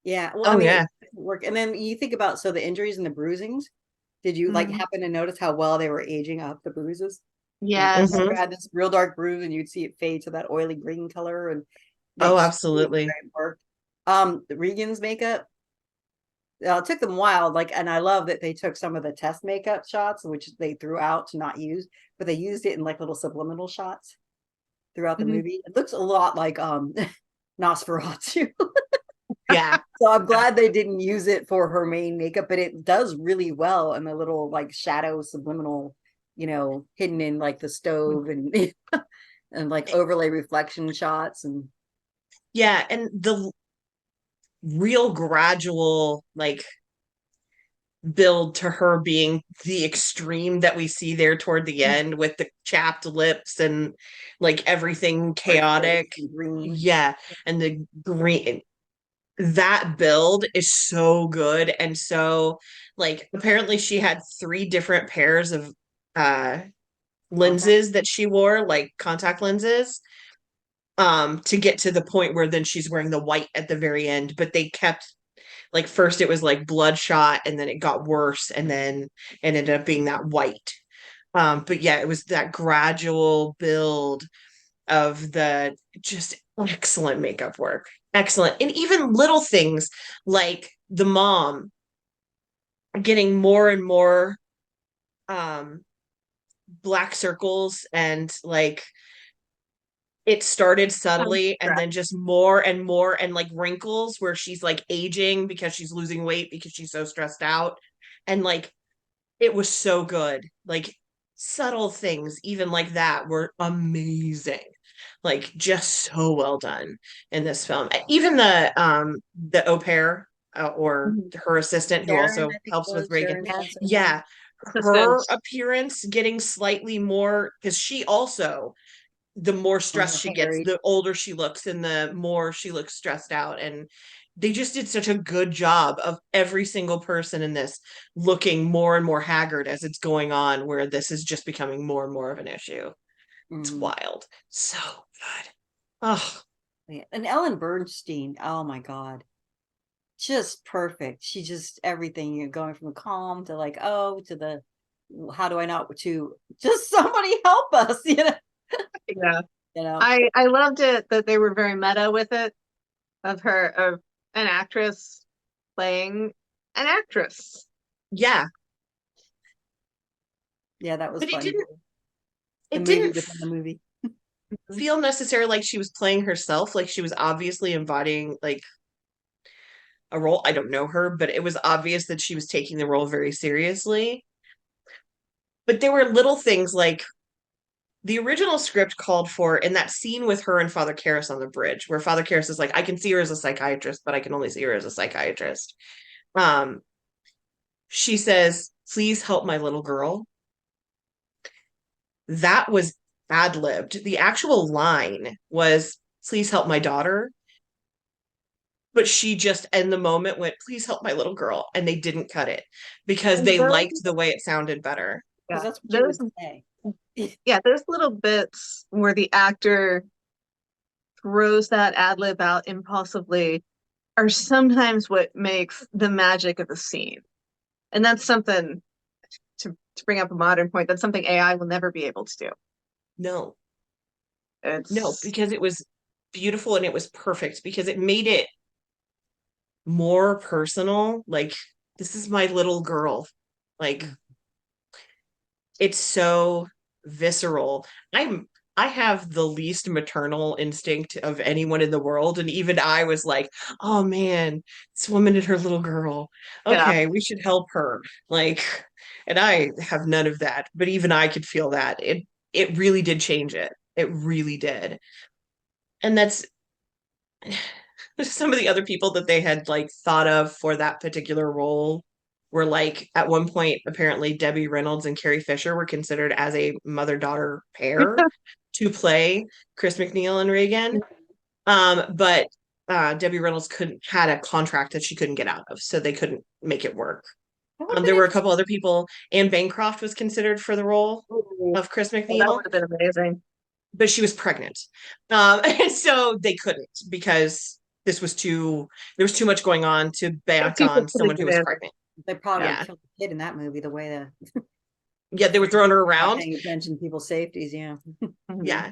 Yeah. Well, I Oh mean, yeah. it work. And then you think about the injuries and the bruisings. Did you like Mhm. happen to notice how well they were aging up the bruises? Like Yes. Mhm. you had this real dark bruise and you'd see it fade to that oily green color, and they Oh, just really absolutely. worked. Regan's makeup, it took them a while. Like, and I love that they took some of the test makeup shots, which they threw out to not use, but they used it in like little subliminal shots throughout the Mhm. movie. It looks a lot like Nosferatu. Yeah. So I'm glad they didn't use it for her main makeup, but it does really well in the little like shadow subliminal, hidden in like the stove and and like overlay reflection shots and Yeah, and the real gradual like build to her being the extreme that we see there toward the end with the chapped lips and like everything chaotic. and green. Yeah, and the green, that build is so good. And so like apparently she had three different pairs of uh Contact. lenses that she wore, like contact lenses, to get to the point where then she's wearing the white at the very end. But they kept like first it was like bloodshot and then it got worse and then it ended up being that white. But yeah, it was that gradual build of the just excellent makeup work. Excellent. And even little things like the mom getting more and more um black circles, and like it started subtly and then just more and more, and like wrinkles where she's like aging because she's losing weight because she's so stressed out. And like it was so good. Like subtle things even like that were amazing. Like just so well done in this film. Even the au pair, or Mhm. her assistant who Sharon, also I think it helps with was Reagan. Sharon Hansen. Yeah, her Assistant. appearance getting slightly more, because she also, the more stressed she gets, Harry. the older she looks and the more she looks stressed out. And they just did such a good job of every single person in this looking more and more haggard as it's going on, where this is just becoming more and more of an issue. It's Mhm. wild. So good. Oh, Yeah. And Ellen Bernstein, oh my God, just perfect. She just everything, you know, going from the calm to like, oh, to the how do I not to just somebody help us, you know, Yeah. you know. I loved it that they were very meta with it, of an actress playing an actress. yeah. Yeah, that was But funny. The it movie didn't within the movie. feel necessarily like she was playing herself, like she was obviously embodying like a role. I don't know her, but it was obvious that she was taking the role very seriously. But there were little things like the original script called for in that scene with her and Father Karras on the bridge, where Father Karras is like, I can see her as a psychiatrist, but I can only see her as a psychiatrist. Um, she says, please help my little girl. That was ad-libbed. The actual line was, please help my daughter. But she just in the moment went, please help my little girl. And they didn't cut it because And they those, liked the way it sounded better. Because yeah, that's what you those, would say. yeah, those little bits where the actor throws that ad lib out impulsively are sometimes what makes the magic of the scene. And that's something to bring up a modern point, that's something AI will never be able to do. No, no, It's because it was beautiful and it was perfect because it made it more personal. Like, this is my little girl. Like, it's so visceral. I have the least maternal instinct of anyone in the world, and even I was like, "Oh man, this woman and her little girl. yeah, Okay, we should help her." Like, and I have none of that, but even I could feel that. It really did change it. It really did. And that's some of the other people that they had like thought of for that particular role were like at one point apparently Debbie Reynolds and Carrie Fisher were considered as a mother-daughter pair to play Chris McNeil and Reagan. But Debbie Reynolds couldn't had a contract that she couldn't get out of, so they couldn't make it work. That would have been There were a interesting. couple other people. Anne Bancroft was considered for the role ooh, of Chris well, that McNeil, would have been amazing. but she was pregnant. And so they couldn't because there was too much going on to So bank people on putting someone who it was in. pregnant. They probably would Yeah. have Yeah. killed the kid in that movie the way the Yeah, they were throwing her not around. paying attention to people's safeties, yeah. Mhm. Yeah.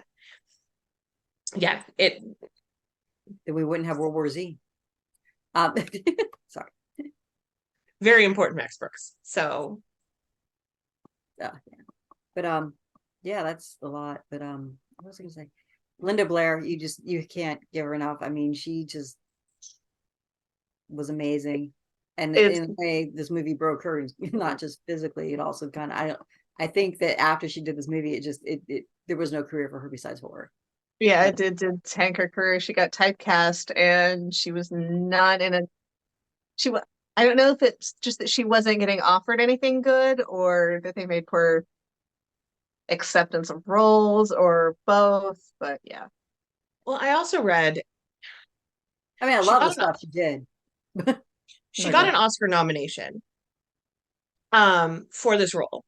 Yeah. It Then we wouldn't have World War Z. Um, sorry. very important Max Brooks. So Yeah. But yeah, that's a lot. But what was I gonna say? Linda Blair, you can't give her enough. I mean, she just was amazing. And It's in a way, this movie broke her, not just physically, it also kind of I think that after she did this movie, it there was no career for her besides horror. yeah, But it did tank her career. She got typecast and she was not in a she was I don't know if it's just that she wasn't getting offered anything good or that they made poor acceptance of roles or both, but yeah. well, I also read I mean, I she love the got an stuff she did. she But got an Oscar nomination for this role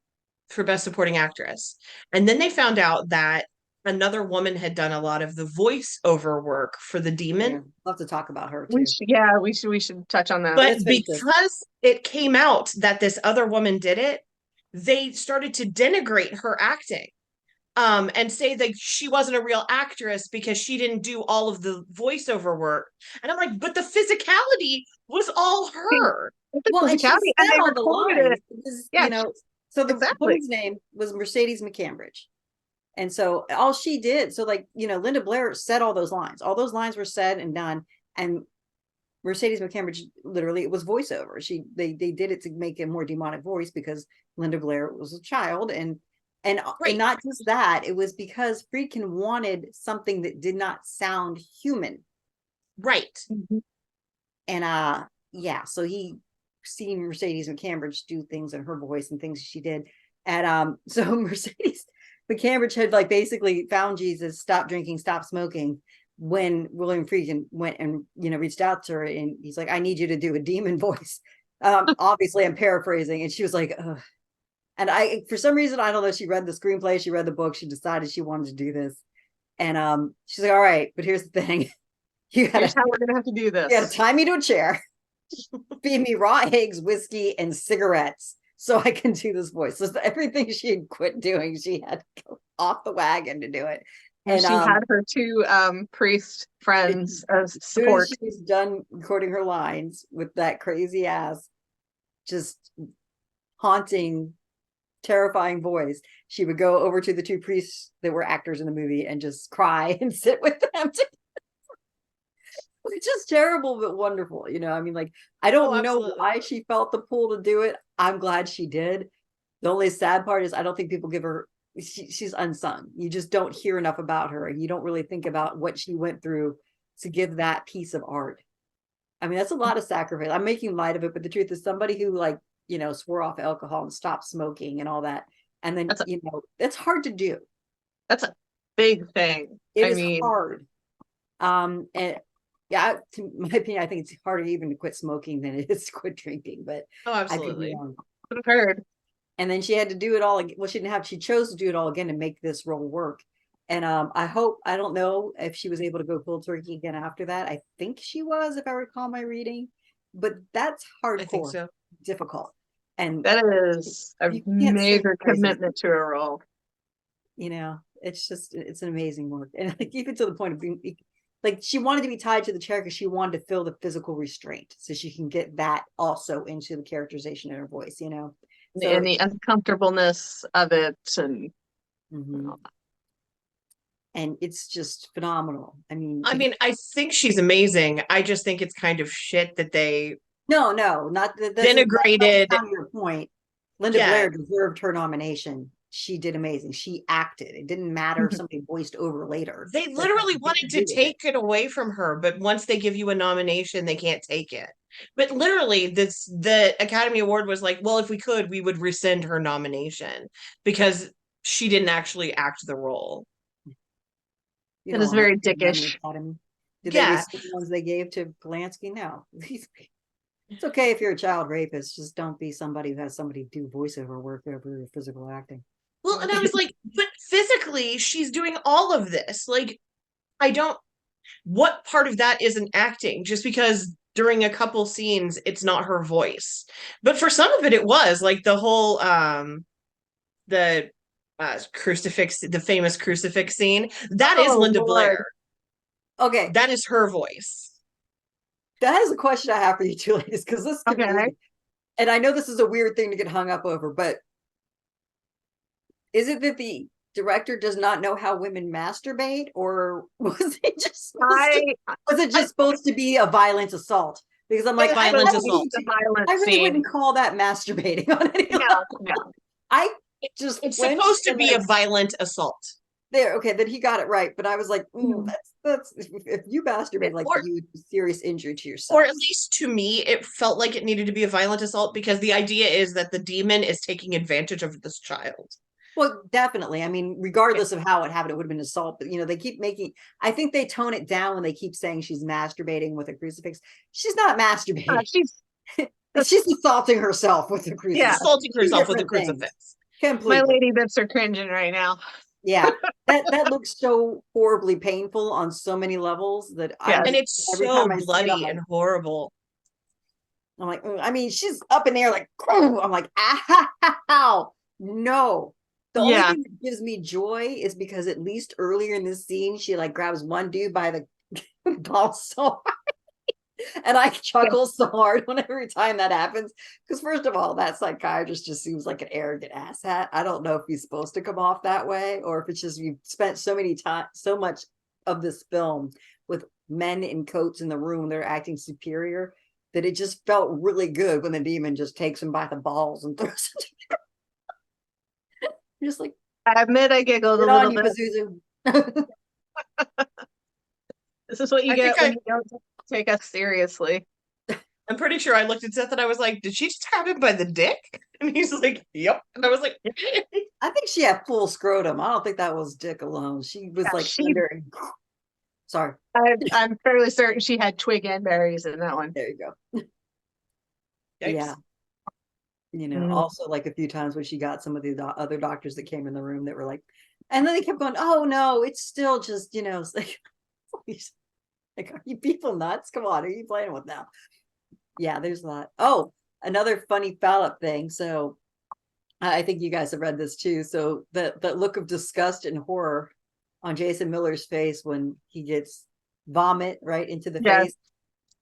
for Best Supporting Actress. And then they found out that another woman had done a lot of the voiceover work for the yeah, demon. love to talk about her We too. should, yeah, we should touch on that. But But let's finish this. because it came out that this other woman did it, they started to denigrate her acting. And say that she wasn't a real actress because she didn't do all of the voiceover work. And I'm like, but the physicality was all her. The Well, and she physicality, and said they all the recorded it. lines because, Yeah, so the exactly. woman's name was Mercedes McCambridge. And so all she did, so like, Linda Blair said all those lines. All those lines were said and done. And Mercedes McCambridge literally it was voiceover. They did it to make a more demonic voice because Linda Blair was a child and Right, not just that, it was because Friedkin wanted something that did not sound human. right. Mhm. And yeah, so he seen Mercedes McCambridge do things in her voice and things she did. And so Mercedes McCambridge had like basically found Jesus, stopped drinking, stopped smoking, when William Friedkin went and reached out to her, and he's like, I need you to do a demon voice. Obviously I'm paraphrasing, and she was like, ugh. And I, for some reason, I don't know, she read the screenplay, she read the book, she decided she wanted to do this. And she's like, all right, but here's the thing. Here's how we're gonna have to do this. You gotta tie me to a chair, feed me raw eggs, whiskey, and cigarettes so I can do this voice. So everything she had quit doing, she had to go off the wagon to do it. And she had her two priest friends as support. She's done recording her lines with that crazy ass, just haunting, terrifying voice, she would go over to the two priests that were actors in the movie and just cry and sit with them. It's just terrible but wonderful. I mean, like, I don't know why she felt the pull to do it. I'm glad she did. The only sad part is I don't think people give her, she's unsung. You just don't hear enough about her, and you don't really think about what she went through to give that piece of art. I mean, that's a lot of sacrifice. I'm making light of it, but the truth is, somebody who, like, swore off alcohol and stopped smoking and all that, and then it's hard to do. That's a big thing. It is hard. And yeah, to my opinion, I think it's harder even to quit smoking than it is to quit drinking. But absolutely, I've heard. And then she had to do it all again. Well, she didn't have. She chose to do it all again to make this role work. And I don't know if she was able to go cold turkey again after that. I think she was, if I recall my reading. But that's hardcore, I think so. Difficult. And that is a major commitment to a role. It's an amazing work. And like, even to the point of being like, she wanted to be tied to the chair because she wanted to feel the physical restraint so she can get that also into the characterization in her voice, So, and the uncomfortableness of it. And and it's just phenomenal. I mean, I think she's amazing. I just think it's kind of shit that they not that denigrated. That's not your point. Linda Blair deserved her nomination. She did amazing. She acted. It didn't matter if somebody voiced over later. They literally wanted to take it away from her, but once they give you a nomination, they can't take it. But literally, the Academy Award was like, well, if we could, we would rescind her nomination because she didn't actually act the role. It is very dickish. Did they rescind the ones they gave to Polanski? No. It's okay if you're a child rapist. Just don't be somebody who has somebody do voiceover work over physical acting. Well, and I was like, but physically, she's doing all of this. Like, what part of that isn't acting? Just because during a couple scenes, it's not her voice. But for some of it, it was. Like the whole, the crucifix, the famous crucifix scene. That is Linda Blair. Okay. That is her voice. That is a question I have for you two ladies, because this could be, and I know this is a weird thing to get hung up over, but is it that the director does not know how women masturbate, or was it just supposed to be a violent assault? Because I'm like, I really wouldn't call that masturbating on any level. It's supposed to be a violent assault. Okay, then he got it right, but I was like, that's if you masturbate, like, you do serious injury to yourself. Or at least to me, it felt like it needed to be a violent assault, because the idea is that the demon is taking advantage of this child. Well, definitely. I mean, regardless of how it happened, it would have been assault. But they keep I think they tone it down when they keep saying she's masturbating with a crucifix. She's not masturbating. She's assaulting herself with a crucifix. Yeah, assaulting herself with a crucifix. Completely. My lady bits are cringing right now. Yeah, that looks so horribly painful on so many levels that and it's so bloody and horrible. I'm like, I mean, she's up in the air like, I'm like, ow, no. The only thing that gives me joy is because at least earlier in this scene, she like grabs one dude by the ball so hard. And I chuckle so hard every time that happens. Because first of all, that psychiatrist just seems like an arrogant asshat. I don't know if he's supposed to come off that way, or if it's just you've spent so much of this film with men in coats in the room that are acting superior, that it just felt really good when the demon just takes him by the balls and throws him. Just like, I admit I giggled a little bit. Pazuzu. This is what you get when you don't take us seriously. I'm pretty sure I looked at Seth and I was like, did she just grab him by the dick? And he's like, yep. And I was like, I think she had full scrotum. I don't think that was dick alone. She was Sorry. I'm fairly certain she had twig and berries in that one. There you go. Yeah. Yikes. Mhm. Also like a few times when she got some of the other doctors that came in the room that were like, and then they kept going, oh no, it's still just, it's like, are you people nuts? Come on, are you playing with now? Yeah, there's that. Oh, another funny foul-up thing. So I think you guys have read this too. So the look of disgust and horror on Jason Miller's face when he gets vomit right into the Yes, face,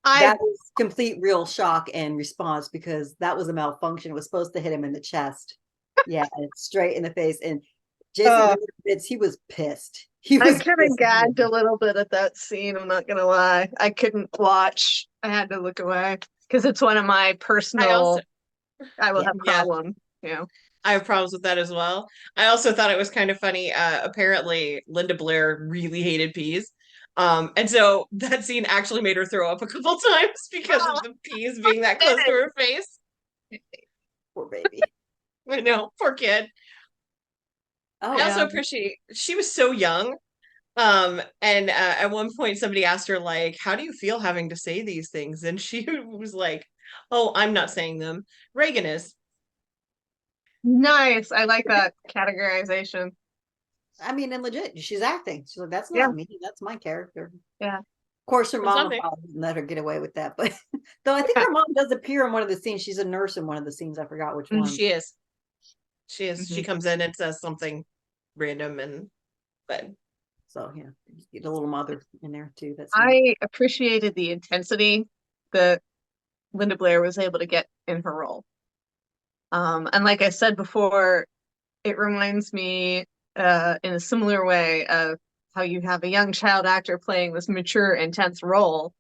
I that was complete real shock and response because that was a malfunction. It was supposed to hit him in the chest. Yeah, and straight in the face. And Jason uh, Miller admits he was pissed. He I was kind of pissed. gagged a little bit at that scene. I'm not gonna lie. I couldn't watch. I had to look away because it's one of my I also, personal. I will Yeah. have yeah, problems. You know. I have problems with that as well. I also thought it was kind of funny. Apparently, Linda Blair really hated peas. And so that scene actually made her throw up a couple times because of Oh, the peas being that close to her face. Poor baby. I know, poor kid. Oh, I yeah. also appreciate she was so young. And at one point somebody asked her, like, how do you feel having to say these things? And she was like, oh, I'm not saying them. Reagan is. Nice. I like that categorization. I mean, and legit, she's acting. She's like, that's Yeah. not me. That's my character. Yeah. Of course, her Or mama something. probably didn't let her get away with that. But though I think Yeah. her mom does appear in one of the scenes. She's a nurse in one of the scenes. I forgot which Mhm. one. She is. She is. She Mhm. comes in and says something random and but So yeah, get a little mother in there too. That's neat. I appreciated the intensity that Linda Blair was able to get in her role. And like I said before, it reminds me in a similar way of how you have a young child actor playing this mature, intense role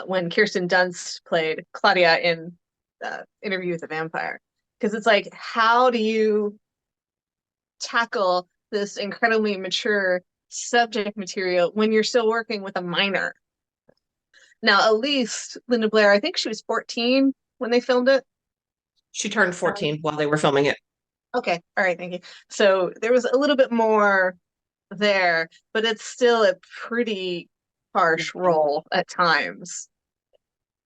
when Kirsten Dunst played Claudia in Interview with a Vampire. Because it's like, how do you tackle this incredibly mature subject material when you're still working with a minor? Now, at least Linda Blair, I think she was 14 when they filmed it. she turned 14 while they were filming it. Okay, all right, thank you. So there was a little bit more there, but it's still a pretty harsh role at times.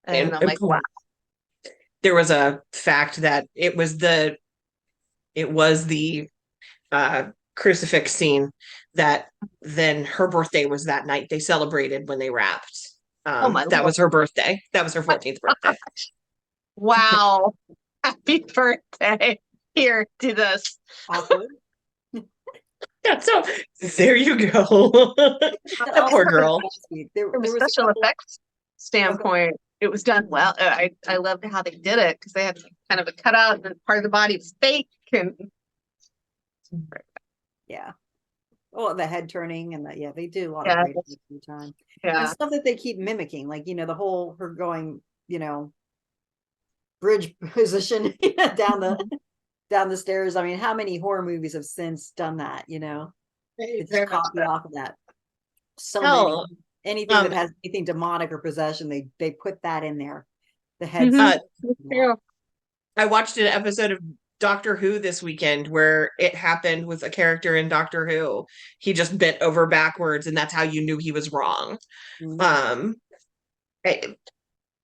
And And I'm like, wow. there was a fact that it was the uh crucifix scene that then her birthday was that night. They celebrated when they wrapped. Oh my That Lord. was her birthday. That was her 14th birthday. Wow. Happy birthday. Here, do this. Awkward. Yeah, so there you go. But That also, poor girl. From a there was a special couple. effects standpoint, it was done well. I loved how they did it because they had kind of a cutout and part of the body was fake. And Yeah. Oh, the head turning and yeah, they do a lot of yeah, great things every time. And yeah. stuff that they keep mimicking, like the whole her going, bridge position down the stairs. I mean, how many horror movies have since done that? It's just Very much copy so. off of that. So many. Hell, Anything that um, has anything demonic or possession, they put that in there. The heads. Mhm. uh, Yeah. I watched an episode of Doctor Who this weekend where it happened with a character in Doctor Who. He just bent over backwards, and that's how you knew he was wrong. Mhm. Um, it,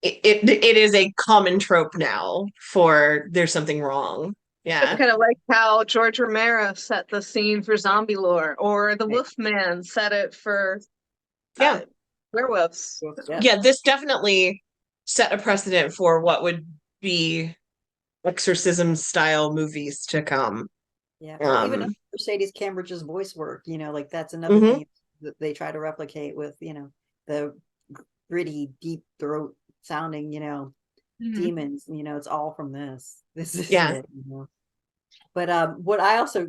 it is a common trope now for there's something wrong. It's Yeah. kind of like how George Romero set the scene for zombie lore, or the Right. Wolfman set it for Yeah. uh, werewolves. Yeah. Yeah, this definitely set a precedent for what would be exorcism style movies to come. Yeah. Well, even Um, Mercedes Cambridge's voice work, like that's another mhm. thing that they try to replicate with, the gritty, deep throat sounding, Mhm. demons. It's all from this. This is Yeah. it. But what I also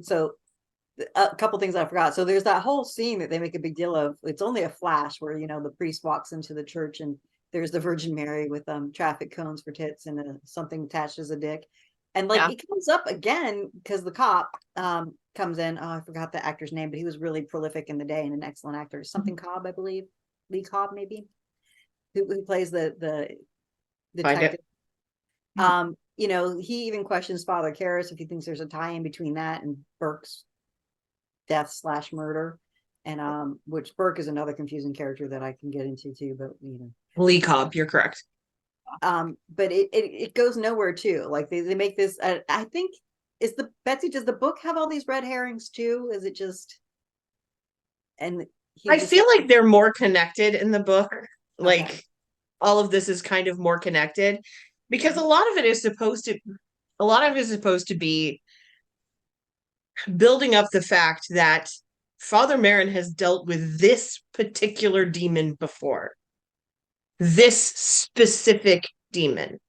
a couple things I forgot. So there's that whole scene that they make a big deal of. It's only a flash where the priest walks into the church and there's the Virgin Mary with traffic cones for tits and something attached as a dick, and like Yeah. it comes up again because the cop comes in. Oh, I forgot the actor's name, but he was really prolific in the day and an excellent actor. Something Cobb, I believe, Lee Cobb maybe, who plays the Find it. detective. He even questions Father Karras if he thinks there's a tie in between that and Burke's death/murder. and which Burke is another confusing character that I can get into too, but Lee Cobb, you're correct. But it goes nowhere too. Like they make this. I think Betsy. Does the book have all these red herrings too? Is it just? And I feel like they're more connected in the book. Like okay. all of this is kind of more connected because a lot of it is supposed to be building up the fact that Father Merrin has dealt with this particular demon before. This specific demon.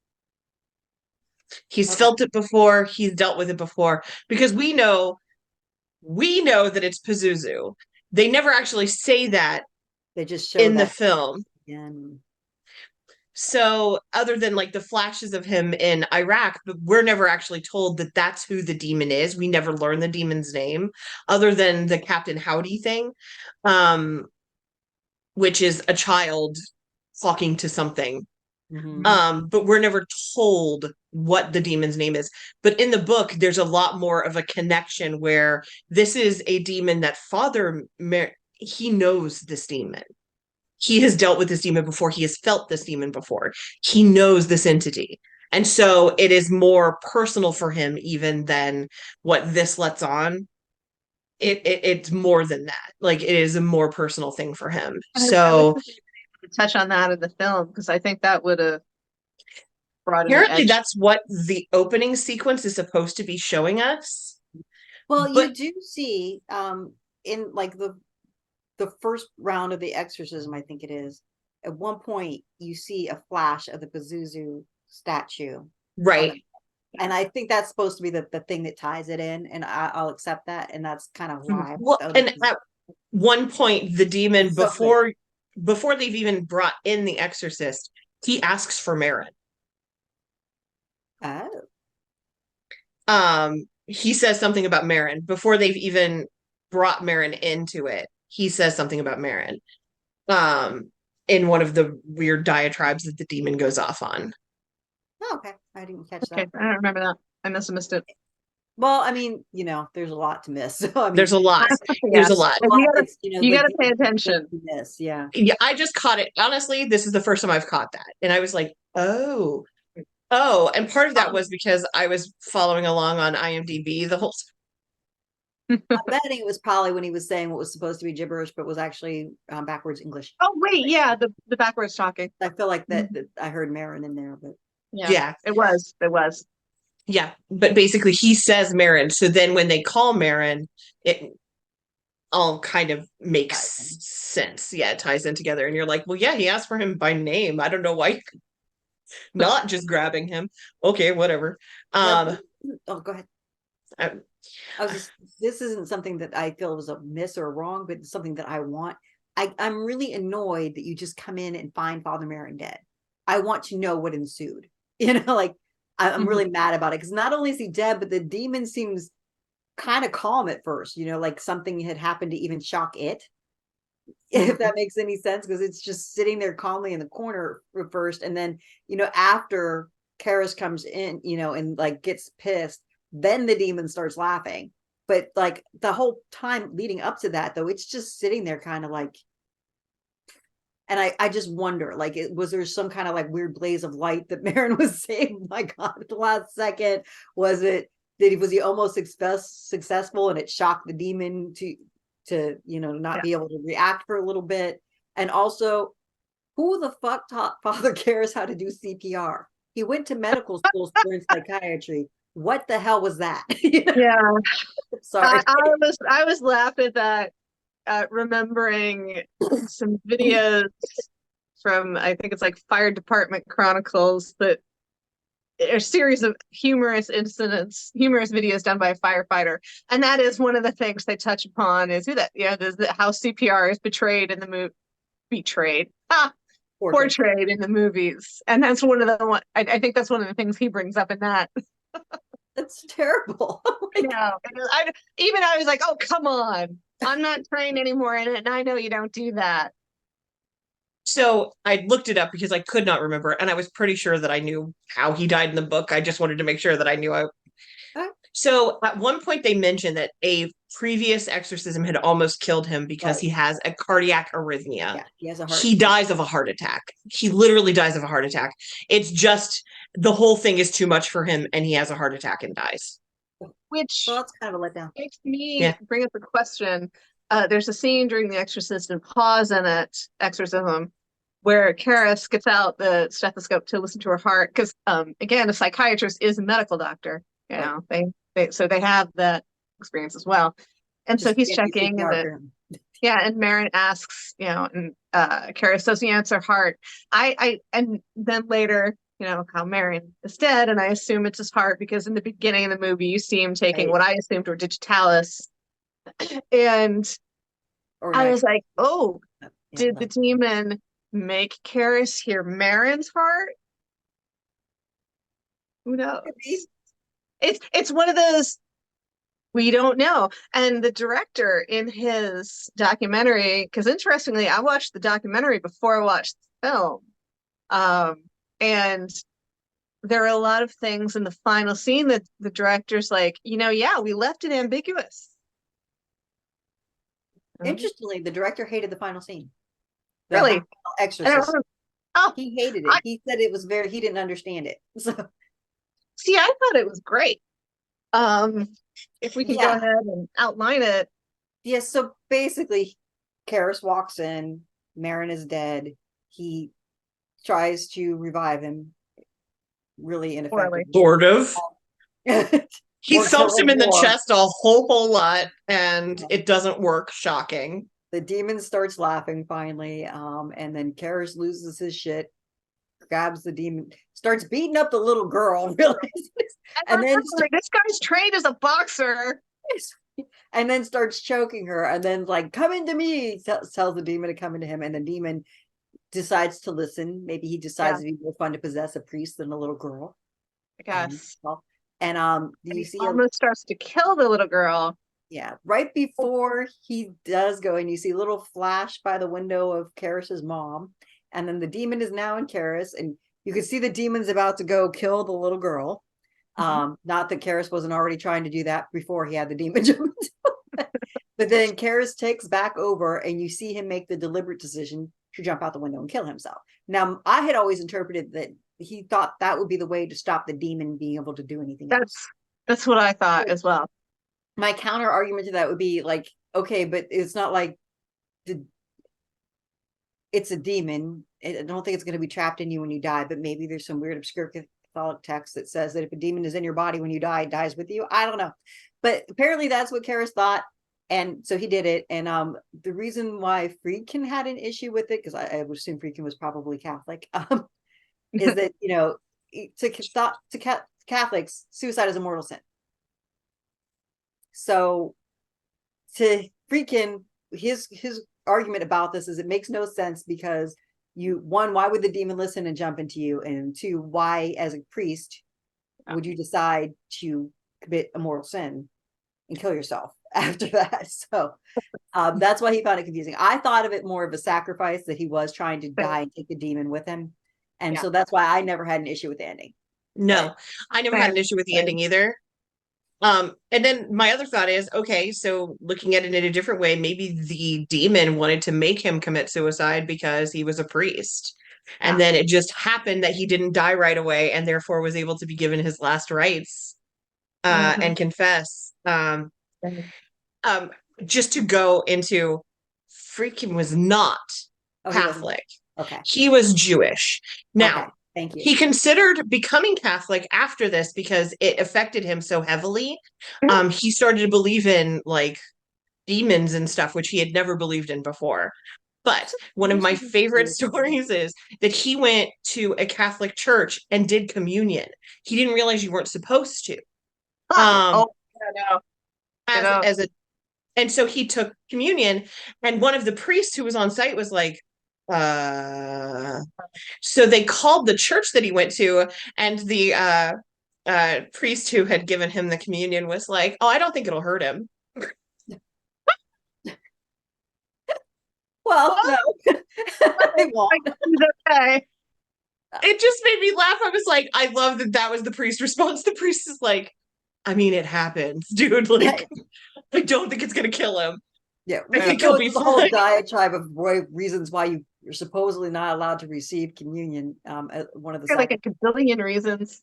He's felt it before, he's dealt with it before, because we know that it's Pazuzu. They never actually say that They just show in the that film. again. So other than like the flashes of him in Iraq, but we're never actually told that that's who the demon is. We never learn the demon's name other than the Captain Howdy thing, which is a child talking to something. But we're never told what the demon's name is. But in the book, there's a lot more of a connection where this is a demon that he knows this demon. He has dealt with this demon before. He has felt this demon before. He knows this entity. And so it is more personal for him even than what this lets on. It's more than that. Like it is a more personal thing for him. So touch on that in the film because I think that would have brought apparently that's what the opening sequence is supposed to be showing us. Well, you do see in like the first round of the exorcism, I think it is, at one point you see a flash of the Pazuzu statue. Right. And I think that's supposed to be the thing that ties it in, and I'll accept that. And that's kind of why. Well, and at one point, the demon, before they've even brought in the exorcist, he asks for Merrin. Oh. He says something about Merrin before they've even brought Merrin into it. He says something about Merrin. In one of the weird diatribes that the demon goes off on. Oh, okay. I didn't catch that. I don't remember that. I must have missed it. Well, I mean, there's a lot to miss. So, I mean, there's a lot. There's a lot. You gotta pay attention. Miss, yeah. I just caught it. Honestly, this is the first time I've caught that. And I was like, oh. And part of that was because I was following along on IMDb the whole time. I'm betting it was probably when he was saying what was supposed to be gibberish, but was actually backwards English. Oh, wait, yeah, the backwards talking. I feel like that I heard Merrin in there, but yeah, it was. Yeah, but basically he says Merrin. So then when they call Merrin, it all kind of makes sense. Yeah, it ties in together. And you're like, well, yeah, he asked for him by name. I don't know why not just grabbing him. Okay, whatever. Oh, go ahead. This isn't something that I feel was a miss or wrong, but it's something that I want. I'm really annoyed that you just come in and find Father Merrin dead. I want to know what ensued. Like I'm really mad about it because not only is he dead, but the demon seems kind of calm at first. Like something had happened to even shock it. If that makes any sense, because it's just sitting there calmly in the corner first, and then after Karis comes in, and like gets pissed. Then the demon starts laughing. But like the whole time leading up to that, though, it's just sitting there kind of like, and I just wonder, like, was there some kind of like weird blaze of light that Merrin was saying, my God, at the last second? Was he almost successful and it shocked the demon to not be able to react for a little bit? And also, who the fuck taught Father Karras how to do CPR? He went to medical school for psychiatry. What the hell was that? Yeah. Sorry. I was laughing at that, remembering some videos from, I think it's like Fire Department Chronicles, that a series of humorous videos done by a firefighter. And that is one of the things they touch upon is how CPR is portrayed in the movies. And that's one of the I think that's one of the things he brings up in that. That's terrible. I was like, oh, come on. I'm not trained anymore in it, and I know you don't do that. So I looked it up because I could not remember, and I was pretty sure that I knew how he died in the book. I just wanted to make sure that I knew. So at one point they mentioned that a previous exorcism had almost killed him because he has a cardiac arrhythmia. Yeah, he has a heart. He dies of a heart attack. He literally dies of a heart attack. It's just the whole thing is too much for him, and he has a heart attack and dies. Which Well, that's kind of a letdown. makes me bring up a question. There's a scene during The Exorcist and pause in it, exorcism, where Karis gets out the stethoscope to listen to her heart. Because again, a psychiatrist is a medical doctor. You know, so they have that experience as well. And so he's checking, and and Marin asks, and Karis says, yeah, it's her heart. And then later, how Marin is dead, and I assume it's his heart because in the beginning of the movie you see him taking what I assumed were digitalis, and I was like, oh, did the demon make Karis hear Marin's heart? Who knows? It's one of those we don't know. And the director in his documentary, because interestingly, I watched the documentary before I watched the film. And there are a lot of things in the final scene that the director's like, yeah, we left it ambiguous. Interestingly, the director hated the final scene. Really? Exorcist. He hated it. He said it was he didn't understand it. So. See, I thought it was great. If we can go ahead and outline it. Yes, so basically, Karis walks in, Marin is dead. He tries to revive him. Really ineffective. Sort of. He thumps him in the chest a whole lot, and it doesn't work. Shocking. The demon starts laughing finally, and then Karis loses his shit, grabs the demon, starts beating up the little girl, really. And then this guy's trained as a boxer. And then starts choking her, and then come into me, tells the demon to come into him, and the demon decides to listen. Maybe he decides it'd be more fun to possess a priest than a little girl. I guess. And you see almost starts to kill the little girl. Yeah, right before he does go, and you see a little flash by the window of Karis's mom, and then the demon is now in Karis, and you can see the demon's about to go kill the little girl. Not that Karis wasn't already trying to do that before he had the demon jump into. But then Karis takes back over, and you see him make the deliberate decision to jump out the window and kill himself. Now, I had always interpreted that he thought that would be the way to stop the demon being able to do anything else. That's what I thought as well. My counter argument to that would be okay, but it's not like it's a demon. I don't think it's going to be trapped in you when you die, but maybe there's some weird obscure Catholic text that says that if a demon is in your body when you die, it dies with you. I don't know. But apparently that's what Karis thought. And so he did it. And the reason why Friedkin had an issue with it, because I would assume Friedkin was probably Catholic, is that, to Catholics, suicide is a mortal sin. So to Friedkin, his argument about this is it makes no sense because why would the demon listen and jump into you? And two, why, as a priest, would you decide to commit a mortal sin and kill yourself after that? So that's why he found it confusing. I thought of it more of a sacrifice, that he was trying to die and take the demon with him. And so that's why I never had an issue with the ending. No, I never had an issue with the ending either. And then my other thought is, okay, so looking at it in a different way, maybe the demon wanted to make him commit suicide because he was a priest. And then it just happened that he didn't die right away and therefore was able to be given his last rites and confess. Just to go into, Friedkin was not Catholic. Okay. He was Jewish. Now, thank you. He considered becoming Catholic after this because it affected him so heavily. He started to believe in demons and stuff, which he had never believed in before. But one of my favorite stories is that he went to a Catholic church and did communion. He didn't realize you weren't supposed to. And so he took communion, and one of the priests who was on site was like, so they called the church that he went to, and the priest who had given him the communion was like, oh, I don't think it'll hurt him. Well, no. It won't. Okay. It just made me laugh. I was like, I love that was the priest's response. The priest is like, I mean, it happens, dude. Like, I don't think it's gonna kill him. Yeah, I we think could go he'll be into the whole fine. diatribe of reasons why you're supposedly not allowed to receive communion. One of the There are like a sacraments. gazillion reasons.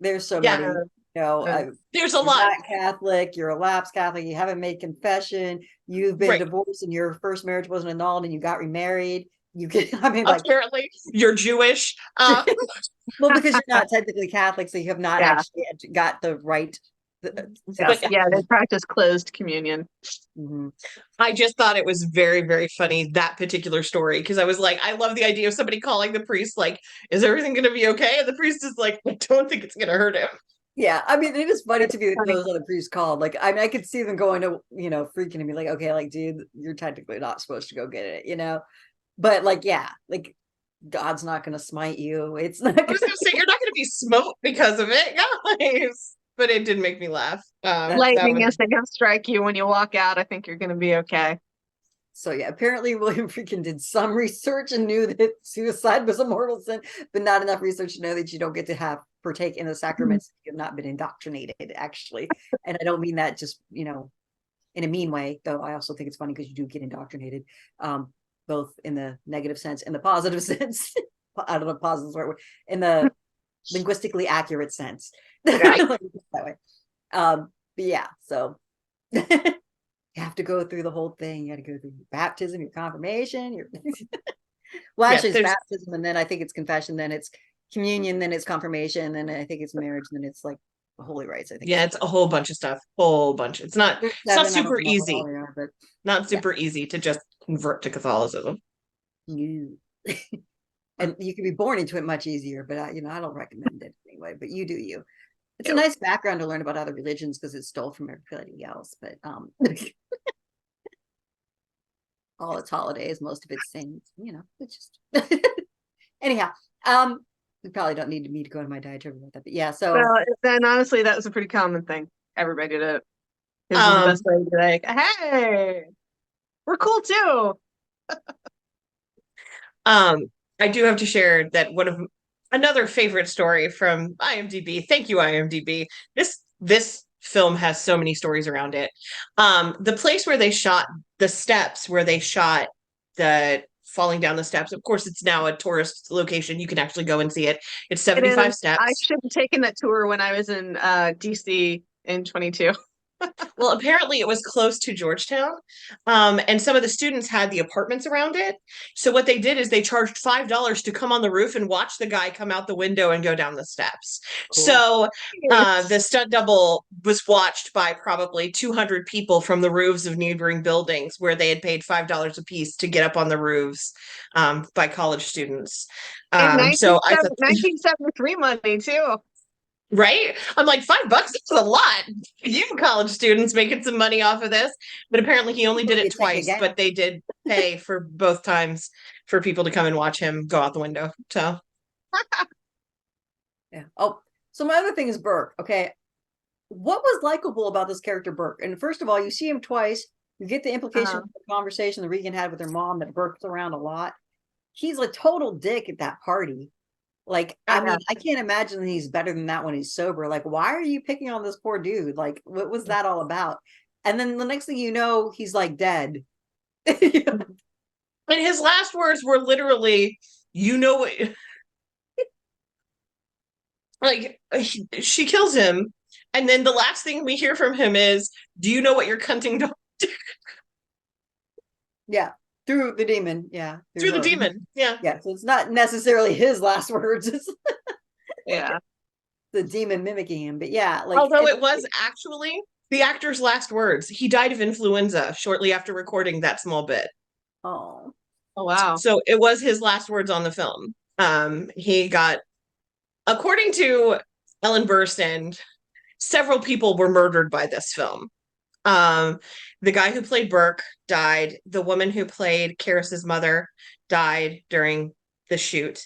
There's so Yeah, many. You know, Uh, there's a you're lot. not Catholic. You're a lapsed Catholic. You haven't made confession. You've been Right. divorced, and your first marriage wasn't annulled, and you got remarried. You can, I mean, like, Apparently, you're Jewish. well, because you're not technically Catholic, so you have not Yeah. actually got the right to the Yes. But Yeah, they sacrament. practice closed communion. Mhm. I just thought it was very, very funny, that particular story, because I was like, I love the idea of somebody calling the priest, like, is everything going to be okay? And the priest is like, I don't think it's going to hurt him. Yeah, I mean, it is funny to me that Funny. those other priests called. Like, I mean, I could see them going to, freaking and be like, okay, like, dude, you're technically not supposed to go get it. But like, yeah, like, God's not going to smite you. It's not I was going going to say, you're not going to be smoked because of it, guys. But it did make me laugh. That Lightning was, isn't gonna strike you when you walk out. I think you're gonna be okay. So yeah, apparently William freaking did some research and knew that suicide was a mortal sin, but not enough research to know that you don't get to partake in the sacraments if you have not been indoctrinated, actually. And I don't mean that just, in a mean way, though I also think it's funny because you do get indoctrinated, both in the negative sense and the positive sense. I don't know if positive is the right word, in the linguistically accurate sense. Yeah. That way. But yeah, so you have to go through the whole thing. You got to go through your baptism, your confirmation, your well, yeah, actually, it's there's, baptism, and then I think it's confession, then it's communion, then it's confirmation, then I think it's marriage, and then it's like holy rites. I think yeah, it's a whole bunch of stuff, whole bunch. there's It's not seven. I don't super know what all easy, they are, but not yeah, super easy to just convert to Catholicism. you and you can be born into it much easier. But I don't recommend it anyway. But you do you. It's a Yep. nice background to learn about other religions because it's stole from everybody else. But all its holidays, most of its things, it's just anyhow. We probably don't need me to go into my diatribe about that, but yeah. So Well, then honestly, that was a pretty common thing. Everybody did it. This is the Um, best way to be like, hey, we're cool too. Um, I do have to share that one of another favorite story from IMDb. Thank you, IMDb. This film has so many stories around it. The place where they shot the steps, where they shot the falling down the steps. Of course, it's now a tourist location. You can actually go and see it. It's It is. 75 I steps. should have taken that tour when I was in DC in 22. Well, apparently it was close to Georgetown, and some of the students had the apartments around it. So what they did is they charged $5 to come on the roof and watch the guy come out the window and go down the steps. cool. So the stunt double was watched by probably 200 people from the roofs of neighboring buildings where they had paid $5 a piece to get up on the roofs, by college students. In So I thought, 1973 money too. right? I'm like, $5, is a lot. You college students making some money off of this. But apparently he only did You it take twice, again. but they did pay for both times for people to come and watch him go out the window. So Yeah. Oh, so my other thing is Burke. Okay. What was likable about this character, Burke? And first of all, you see him twice. You get the implication Uh-huh. of the conversation that Regan had with her mom that Burke's around a lot. He's a total dick at that party. Like, I mean, I can't imagine he's better than that when he's sober. Like, why are you picking on this poor dude? Like, what was that all about? And then the next thing you know, he's like dead. and his last words were literally, you know what, like she kills him. And then the last thing we hear from him is, do you know what you're cunting dog Yeah, through the demon. Yeah, through the her. demon? Yeah. Yeah, so it's not necessarily his last words. It's Yeah. the demon mimicking him. But yeah, like, Although it was actually the actor's last words. He died of influenza shortly after recording that small bit. oh, Oh wow. So it was his last words on the film. He got, according to Ellen Burstyn, several people were murdered by this film. The guy who played Burke died. The woman who played Karis's mother died during the shoot.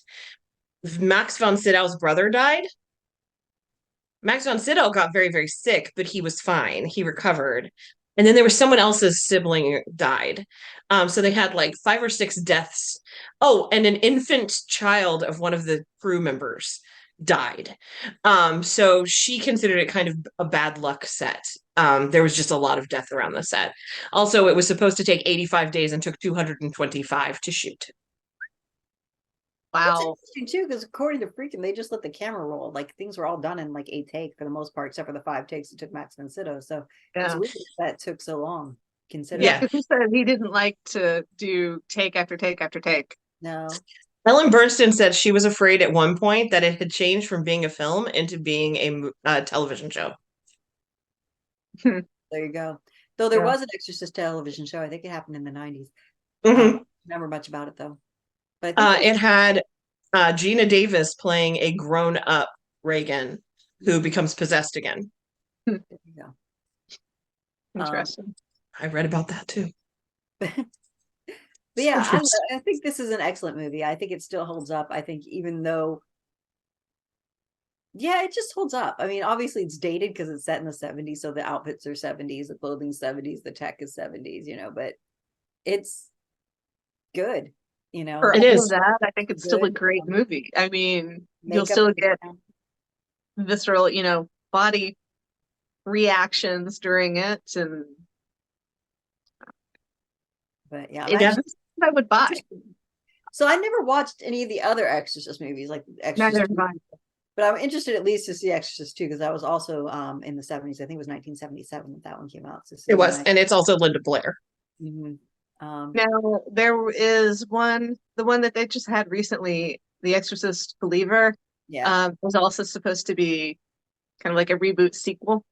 Max von Sydow's brother died. Max von Sydow got very, very sick, but he was fine. He recovered. And then there was someone else's sibling died. So they had like 5 or 6 deaths. Oh, and an infant child of one of the crew members died. So she considered it kind of a bad luck set. There was just a lot of death around the set. Also, it was supposed to take 85 days and took 225 to shoot. That's Wow. interesting too, because according to Freakin', they just let the camera roll. Like things were all done in like 8 takes for the most part, except for the 5 takes it took Max von Sydow. So it's Yeah. weird that took so long, considering. Yeah, Yeah. because he said he didn't like to do take after take after take. No, Ellen Burstyn said she was afraid at one point that it had changed from being a film into being a television show. there you go. Though there Yeah. was an Exorcist television show. I think it happened in the 90s. Mhm. Remember much about it though. But I think It had Gina Davis playing a grown-up Reagan who becomes possessed again. there you go. Interesting. I read about that too. But yeah, I think this is an excellent movie. I think it still holds up. I think even though, yeah, it just holds up. I mean, obviously it's dated because it's set in the 70s, so the outfits are 70s, the clothing's 70s, the tech is 70s, but it's good, For It all is. of that, I think it's still a Good. great movie. I mean, you'll Makeup still is get down. visceral, body reactions during it, and But yeah, I'm Yeah. actually I would buy. so I never watched any of the other Exorcist movies, like Neither Exorcist, have I. but I'm interested at least to see Exorcist 2 because that was also in the 70s. I think it was 1977 that one came out. So It seeing was, that. and it's also Linda Blair. Mhm. Now, there is the one that they just had recently, The Exorcist Believer, Yeah. was also supposed to be kind of like a reboot sequel.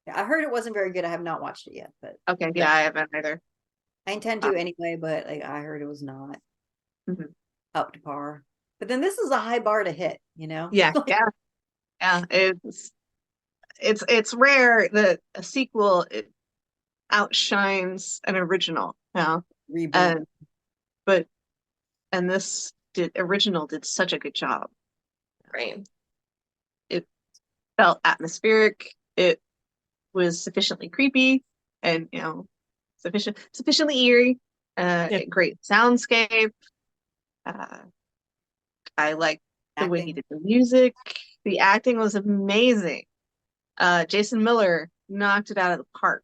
Yeah, I heard it wasn't very good. I have not watched it yet, but Okay, yeah, I haven't either. I intend to anyway. But like I heard it was not Mhm. up to par. But then this is a high bar to hit, Yeah. Yeah, it's rare that a sequel outshines an original. Yeah, Reboot. and but this original did such a good job. Right. It felt atmospheric. It was sufficiently creepy, and sufficiently eerie. Yeah. Great soundscape. Uh, I liked the way he Acting. did the music. The acting was amazing. Jason Miller knocked it out of the park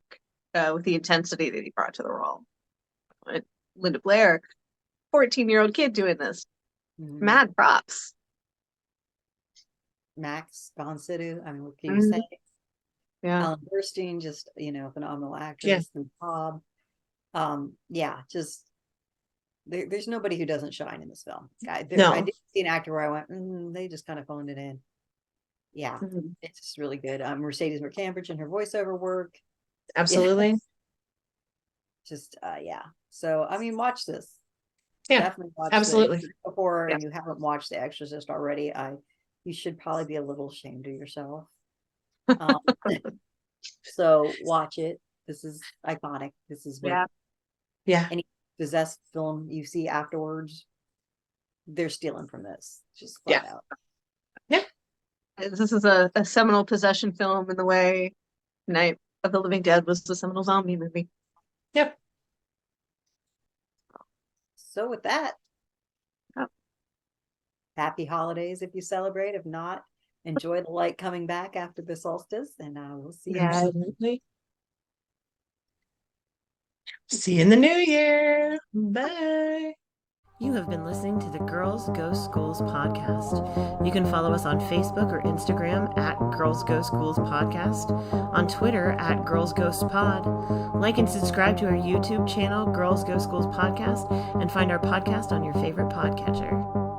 with the intensity that he brought to the role. Linda Blair, 14-year-old kid doing this. Mhm. Mad props. Max von Sydow. I mean, what can you Mhm. say? Yeah. Ellen Burstyn, just phenomenal Yeah. actress. And Bob. Yeah, just there's nobody who doesn't shine in this film. I No. didn't see an actor where I went, they just kind of phoned it in. Yeah, Mhm. it's just really good. Mercedes McCambridge and her voiceover work. Absolutely. Just yeah. So I mean, watch this. Yeah. Definitely watch Absolutely. this. Before Yeah. and you haven't watched The Exorcist already, you should probably be a little ashamed of yourself. So watch it. This is iconic. This is what Yeah. Yeah. any possessed film you see afterwards, they're stealing from this. Just flat out. This is a seminal possession film in the way Night of the Living Dead was the seminal zombie movie. Yep. So with that, Oh. happy holidays if you celebrate. If not, enjoy the light coming back after the solstice, and we'll see you. Yeah. Absolutely. See you in the new year. Bye. You have been listening to the Girls Go Schools podcast. You can follow us on Facebook or Instagram at Girls Go Schools podcast, on Twitter at Girls Ghost Pod. Like and subscribe to our YouTube channel, Girls Go Schools podcast, and find our podcast on your favorite podcatcher.